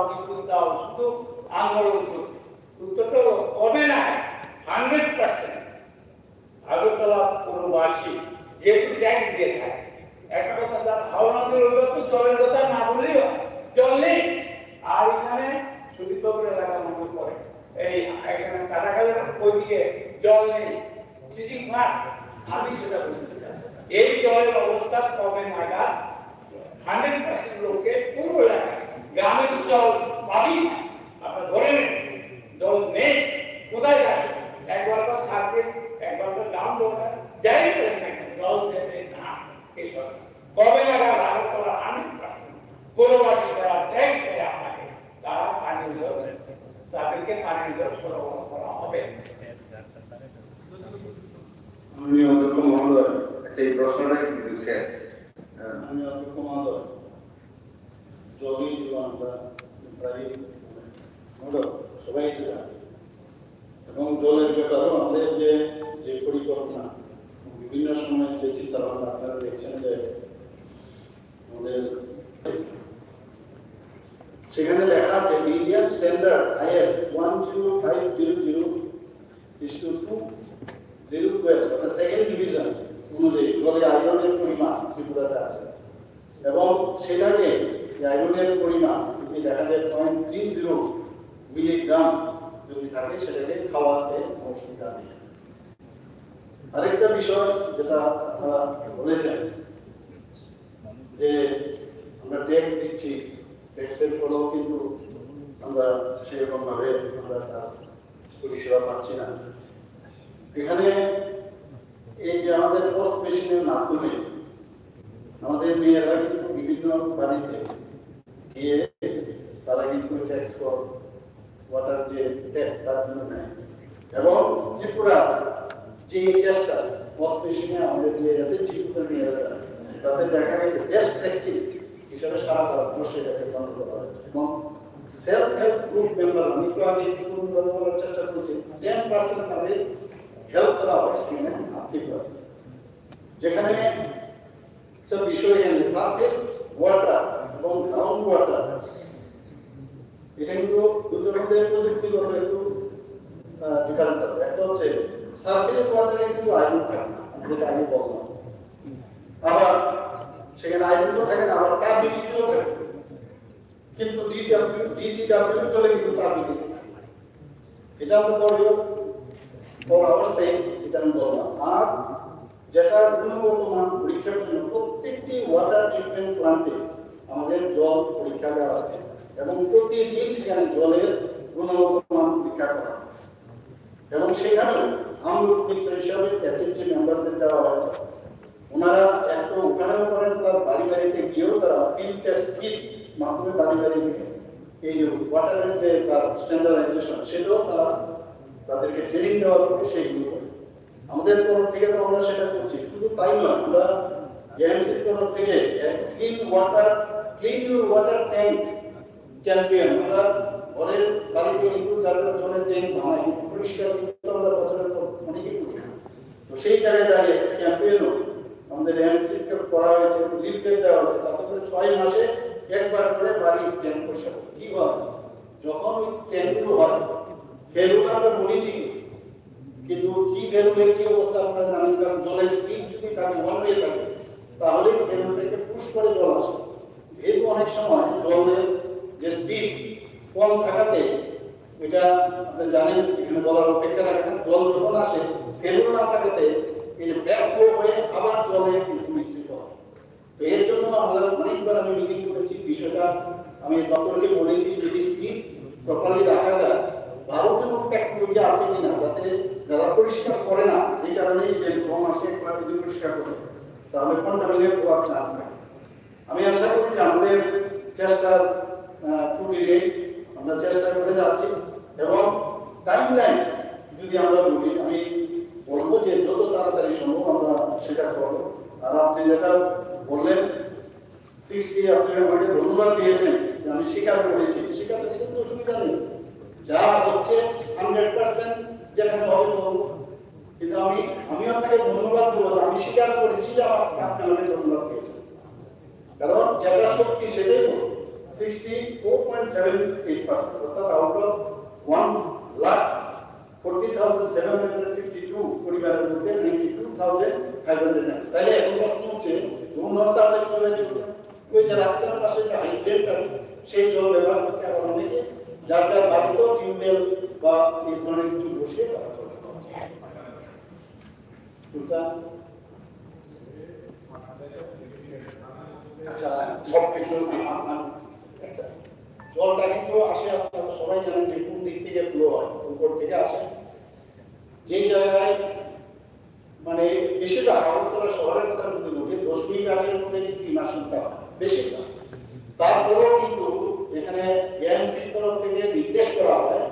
বিদ্যুৎ দাও, শুধু আন্দোলন করছে। উত্তরটা কবে না 100%। আগরতলা পুরবাসী যেহেতু ট্যাক্স দিয়ে থাকে, একটা কথা তার হাওড়া তো জলের কথা না বললেই জল নেই। আর এখানে সুদীপপুর এলাকার মধ্যে পড়ে, এই এখানে কাটাখালের ওইদিকে জল নেই, চিচিং মাঠ। আমি সেটা বলতে চাই, এই জলের অবস্থা কবে নাগাদ 100% লোককে পুরো এলাকায় গ্রামে জল পাবি, আপনার ধরে নেই জল নেই, কোথায় যাবে? একবার তো সার্ভিস, একবার তো ডাউন ওয়াটার, যাই করেন না জল দেবে না। এসব কবে নাগাদ আগরতলা 100% পুরবাসী যারা ট্যাক্স দেয় আপনাকে, তারা পানি দেবেন, তাদেরকে পানি দেওয়া সরবরাহ করা হবে। আমি অধ্যক্ষ মহোদয়, আচ্ছা এই প্রশ্নটাই কিন্তু শেষ। আমি অধ্যক্ষ মহোদয়, জলই জীবন, আমরা প্রায় সবাই এটা জানি। এবং জলের ব্যাপারেও আমাদের যে পরিকল্পনা, বিভিন্ন সময় যে চিন্তা ভাবনা আপনারা দেখছেন, যে আমাদের সেখানে লেখা আছে ইন্ডিয়ান স্ট্যান্ডার্ড IS 10500:2 অর্থাৎ সেকেন্ড ডিভিশন অনুযায়ী জলে আয়রনের পরিমাণ ত্রিপুরাতে আছে, এবং সেটাকে আয়রনের পরিমাণ যদি দেখা যায় 0.30 মিলিগ্রাম যদি থাকে, সেটাকে খাওয়াতে অসুবিধা নেই। আরেকটা বিষয় যেটা আপনারা বলেছেন, যে আমরা ট্যাক্স দিচ্ছি, ট্যাক্সের ফলেও কিন্তু আমরা সেরকম ভাবে আমরা তার পরিষেবা পাচ্ছি না। এখানে এই যে আমাদের পোস্ট মেশিনের মাধ্যমে আমাদের মেয়েরা কিন্তু বিভিন্ন বাড়িতে গিয়ে তারা কিন্তু ট্যাক্স ওয়াটার যে ট্যাক্স তার জন্য নেয়। এবং ত্রিপুরা যে চেষ্টা পোস্ট মেশিনে আমাদের যে এসএসজি মেয়েরা, তাতে দেখা গেছে বেস্ট প্র্যাকটিস হিসাবে সারা ভারতবর্ষে এটাকে বন্ধ করা হয়েছে। এবং সেলফ হেল্প গ্রুপ মেম্বার, আমি তো আগে বলার চেষ্টা করছি, 10% তাদের হেল্প করা হয় সেখানে আর্থিকভাবে, যেখানে সব বিষয় এখানে সারফেস ওয়াটার এবং গ্রাউন্ড ওয়াটার, এটা কিন্তু দুটোর মধ্যে প্রযুক্তিগত একটু ডিফারেন্স আছে। একটা হচ্ছে সারফেস ওয়াটারে কিন্তু আয়রন থাকে না, যেটা আগে বললাম, আবার সেখানে আয়রন থাকে না, আবার কার্বনিকও থাকে। কিন্তু ডিটিডব্লিউ চলে কিন্তু টার্গেট এটা আমরা করবো ফর আওয়ার সেক, এটা আমি বললাম। আর যেটা গুণগত মান পরীক্ষার জন্য প্রত্যেকটি ওয়াটার ট্রিটমেন্ট প্লান্টে আমাদের জল পরীক্ষাগার আছে এবং প্রতিদিন সেখানে জলের গুণগত মান পরীক্ষা করা হয়। এবং সেখানেও আমরূপ মিত্র হিসাবে এসএসজি মেম্বারদের দেওয়া হয়েছে। ওনারা একটা ওখানেও করেন, প্লাস বাড়ি বাড়িতে গিয়েও তারা ফিল্ড টেস্ট কিট মাধ্যমে বাড়ি বাড়ি এই যে ওয়াটারের যে তার স্ট্যান্ডার্ডাইজেশন সেটাও তারা তাদেরকে ট্রেনিং দেওয়ার পরে সেইগুলো করে। আমাদের তরফ থেকে তো আমরা সেটা করছি। শুধু তাই নয়, আমরা এএমসির তরফ থেকে clean your water tank campaign আমরা ঘরের বাড়িতে কিন্তু যাদের জলের ট্যাঙ্ক বানাই পরিষ্কার কিন্তু আমরা বছরের পর অনেকেই করি। তো সেই জায়গায় দাঁড়িয়ে ক্যাম্পেইনও আমাদের এএমসিকে করা হয়েছে, লিফলেট দেওয়া হয়েছে, তাতে করে 6 মাসে একবার করে বাড়ি ট্যাঙ্ক পরিষ্কার করে। কি হয়, যখন ওই ট্যাঙ্কগুলো হয় ফেলুন আমরা বলি ঠিক, কিন্তু কি ফেলুনের কি অবস্থা আমরা জানি, কারণ জলের স্পিড যদি থাকে ওয়ান ওয়ে থাকে তাহলে ফেলুনটাকে পুশ করে জল আসে। যেহেতু অনেক সময় জলের যে স্পিড কম থাকাতে এটা আপনি জানেন, এখানে বলার অপেক্ষা রাখে না, জল যখন আসে ফেলুন না থাকাতে এই যে ব্যাক ফ্লো হয়ে আবার জলে মিশ্রিত হয়। তো এর জন্য আমরা অনেকবার আমি মিটিং করেছি, বিষয়টা আমি দপ্তরকে বলেছি যদি স্পিড প্রপারলি রাখা যায়, ভালো কোনো টেকনোলজি আছে কিনা যাতে যারা পরিষ্কার করে না এই কারণে যে কম আসে একবার যদি পরিষ্কার করে তাহলে কন্টামিনেট হওয়ার চান্স থাকে। আমি আশা করি যে আমাদের চেষ্টার ত্রুটি নেই, আমরা চেষ্টা করে যাচ্ছি এবং টাইমলাইন যদি আমরা বলি আমি বলবো যে যত তাড়াতাড়ি সম্ভব আমরা সেটা করবো। আর আপনি যেটা বললেন 60 আপনি আমাকে ধন্যবাদ দিয়েছেন, আমি স্বীকার করেছি, স্বীকার করতে কিন্তু অসুবিধা নেই, যা হচ্ছে 100% যেখানে হবে বলবো। কিন্তু আমি আপনাকে ধন্যবাদ দেবো, আমি স্বীকার করেছি যে আপনি আমাকে ধন্যবাদ দিয়েছেন, কারণ যেটা সত্যি সেটাই 64.78%, অর্থাৎ আউট অফ 1,40,752 পরিবারের মধ্যে 92,500। তাহলে এখন প্রশ্ন হচ্ছে ধন্যবাদটা আপনি কিভাবে দিচ্ছেন? ওই যে রাস্তার পাশে যে হাইড্রেট আছে সেই জল ব্যবহার করতে আবার অনেকে যার যার বাড়িতেও টিউবওয়েল বা এই ধরনের কিছু বসিয়ে তারা চলে। আচ্ছা, সবকিছু জলটা কিন্তু আসে, আপনারা সবাই জানেন যে কোন দিক থেকে ফ্লো হয়, উপর থেকে আসে। যে জায়গায় মানে বেশিরভাগ আগরতলা শহরের কথা যদি বলি 10 মিটারের মধ্যে ইমার্শনটা বেশি না, তারপরেও কিন্তু এখানে এএমসির তরফ থেকে নির্দেশ করা হয়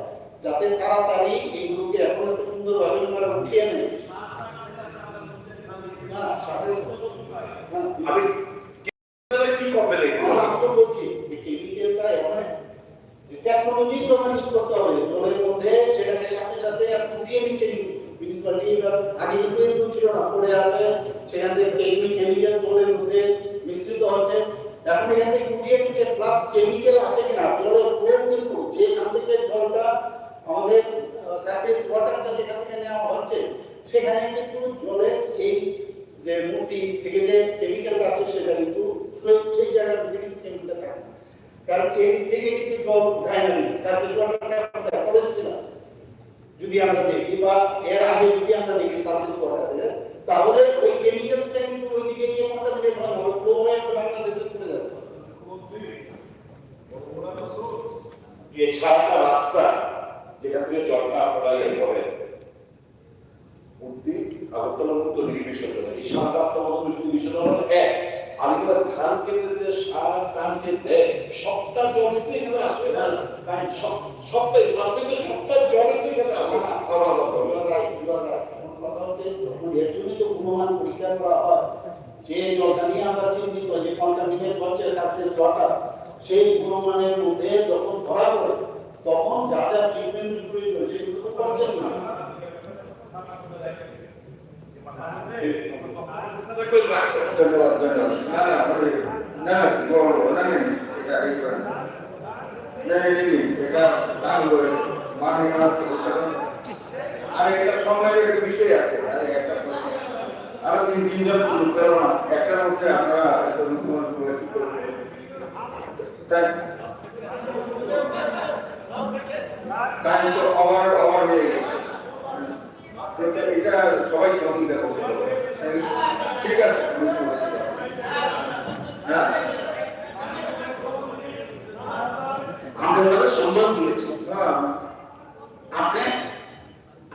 যাতে তাড়াতাড়ি এইগুলোকে এখন এত সুন্দরভাবে ওনারা উঠিয়ে নেয়। না আমি কি করবে আমি তো বলছি যে কেমিক্যালটা এমন যে টেকনোলজি তো ম্যানেজ করতে হবে জলের মধ্যে, সেটাকে সাথে সাথে আপনি উঠিয়ে নিচ্ছেন। মিউনিসিপালিটি আগে কিন্তু এরকম ছিল না, পড়ে আছে, সেখান থেকে কেমিক্যাল জলের মধ্যে মিশ্রিত হচ্ছে, এখন এখান থেকে উঠিয়ে নিচ্ছে, প্লাস কেমিক্যাল আছে কিনা জলের ফ্লো কিন্তু যেখান থেকে জলটা আমাদের সারফেস ওয়াটারটা যেখান থেকে নেওয়া হচ্ছে সেখানে কিন্তু জলের এই যে মূর্তি থেকে যে কেমিক্যালটা আসে সেটা কিন্তু সেই জায়গার মধ্যে কিন্তু কেমিক্যালটা থাকে, কারণ এই দিক থেকে কিন্তু জল ডাইনামিক সারফেস ওয়াটারটা পরিস্থিতি না যদি আমরা দেখি বা এর আগে যদি আমরা দেখি সারফেস ওয়াটারে, তাহলে ওই কেমিক্যালসটা কিন্তু ওই দিকে গিয়ে কন্টামিনেট হয়, ফ্লো হয়ে বাংলাদেশে চলে যাচ্ছে। এই সাতটা রাস্তা যেখান থেকে জলটা আপনারা করেন আগরতলা মুক্ত নির্বিষয় এই 7 রাস্তা মতো নির্বিষয় এক আমি কিন্তু ধান কেন্দ্রে যে সার টান যে দেয় সবটা জল কিন্তু এখানে আসবে না, তাই সবটাই সার্ফেসের সবটা জল কিন্তু এখানে আসবে না। কথা হচ্ছে এর জন্যই তো গুণমান পরীক্ষা করা হয়, যে জলটা নিয়ে আমরা চিন্তিত যে কন্টামিনেট হচ্ছে সারফেস ওয়াটার, সেই গুণমানের মধ্যে যখন ধরা পড়ে তখন যা যা ট্রিটমেন্ট প্রয়োজন সেগুলো তো করছেন না। আর একটা সময়ের একটা বিষয় আছে, আরো 3-4 জন শুরু করো না, একটার মধ্যে আমরা তাই টাইম তো ওভার হয়ে গেছে। এটা সবাই সহযোগিতা করতে হবে। ঠিক আছে, হ্যাঁ আমরা ওনাকে সম্মান দিয়েছি, হ্যাঁ আপনি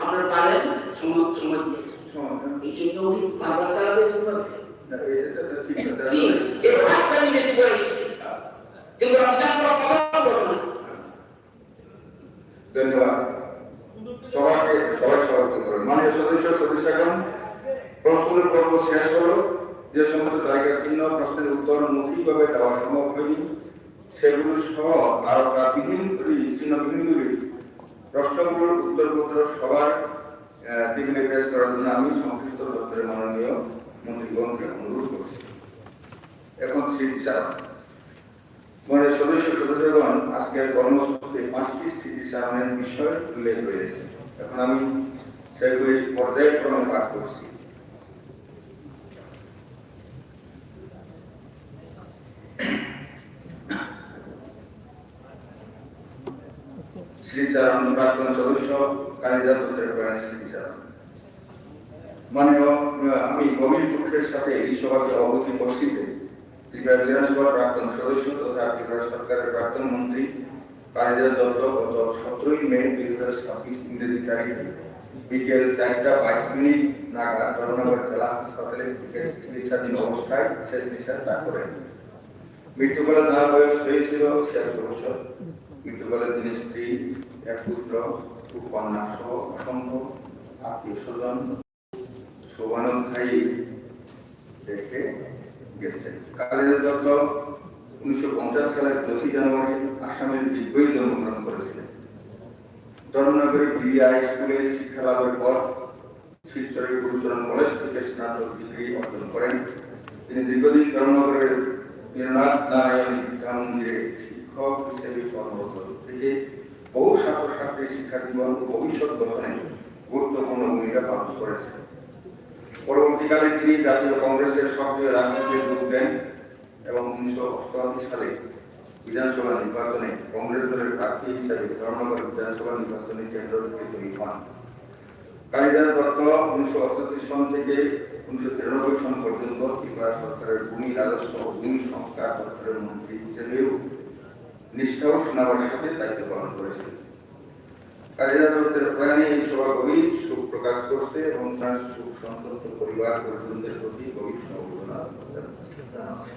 আপনার পালেন সম্মান দিয়েছেন, এই জন্য উনি বারবার তাড়াবে এটা তো ঠিক কথা। কি এই ভাষা নিয়ে যেতে বলেছে যেগুলো আপনি কথা বলবেন না। ধন্যবাদ সবাই সহযোগিতা করেন। মাননীয় সদস্যগণ, প্রশ্নের পর্ব শেষ হলো। যে সমস্ত তালিকা চিহ্ন প্রশ্নের উত্তর মৌখিকভাবে দেওয়া সম্ভব হয়নি সেগুলো সহ তারকাবিহীন চিহ্নবিহীনগুলি প্রশ্নগুলোর উত্তরপত্র সবার টেবিলে পেশ করার জন্য আমি সংশ্লিষ্ট দপ্তরের মাননীয় মন্ত্রীগণকে অনুরোধ করছি। এখন স্মৃতিচারণ। মাননীয় সদস্যগণ, আজকের কর্মসূচিতে 5টি স্মৃতিচারণের বিষয় উল্লেখ রয়েছে। এখন আমি সেগুলি পর্যায়ক্রমে পাঠ করছি। স্মৃতিচারণ প্রাক্তন সদস্য কালিদাস দত্তের প্রয়াণ স্মৃতিচারণ। মাননীয়, আমি গভীর দুঃখের সাথে এই সভাকে অবগতি করছি যে ত্রিপুরা বিধানসভার প্রাক্তন সদস্য তথা ত্রিপুরা সরকারের প্রাক্তন মন্ত্রী কালিদাস দত্ত গত 17 মে 2026 ইংরেজি তারিখে বিকেল 4:22 নাগাদ ধর্মনগর জেলা হাসপাতালে চিকিৎসাধীন অবস্থায় শেষ নিঃশ্বাস ত্যাগ করেন। মৃত্যুকালে তার বয়স হয়েছিল 76 বছর। মৃত্যুকালে তিনি স্ত্রী, এক পুত্র ও কন্যা সহ অসংখ্য আত্মীয় স্বজন শোভানোধ্যায়ী রেখে গেছেন। কালিদাস দত্ত 1950 সালের 10 জানুয়ারি আসামের দিগ্বই জন্মগ্রহণ করেছিলেন। ধর্মনগরের বিডিআই স্কুলে শিক্ষা লাভের পর শিলচরের গুরুচরণ কলেজ থেকে স্নাতক ডিগ্রি অর্জন করেন। তিনি দীর্ঘদিন ধর্মনগরের বীরনাথ নারায়ণ বিদ্যা মন্দিরে শিক্ষক হিসেবে কর্মরত থেকে বহু ছাত্রছাত্রীর শিক্ষা জীবন ও ভবিষ্যৎ গঠনে গুরুত্বপূর্ণ ভূমিকা পালন করেছেন। পরবর্তীকালে তিনি জাতীয় কংগ্রেসের সক্রিয় রাজনীতিতে যোগ দেন এবং 1988 সালে বিধানসভা নির্বাচনে কংগ্রেস দলের প্রার্থী হিসেবে ধর্মনগর বিধানসভা নির্বাচনী কেন্দ্র থেকে জয়ী হন। কালিদাস দত্ত 1988 সন থেকে 1993 সন পর্যন্ত ত্রিপুরা সরকারের ভূমি রাজস্ব ও ভূমি সংস্কার দপ্তরের মন্ত্রী হিসেবেও নিষ্ঠা ও সুনামের সাথে দায়িত্ব পালন করেছেন। কালিদাস দত্তের প্রয়াণে এই সভা গভীর শোক প্রকাশ করছে এবং তার শোক সন্তপ্ত পরিবার পরিজনদের প্রতি গভীর সমবেদনা জানাচ্ছে।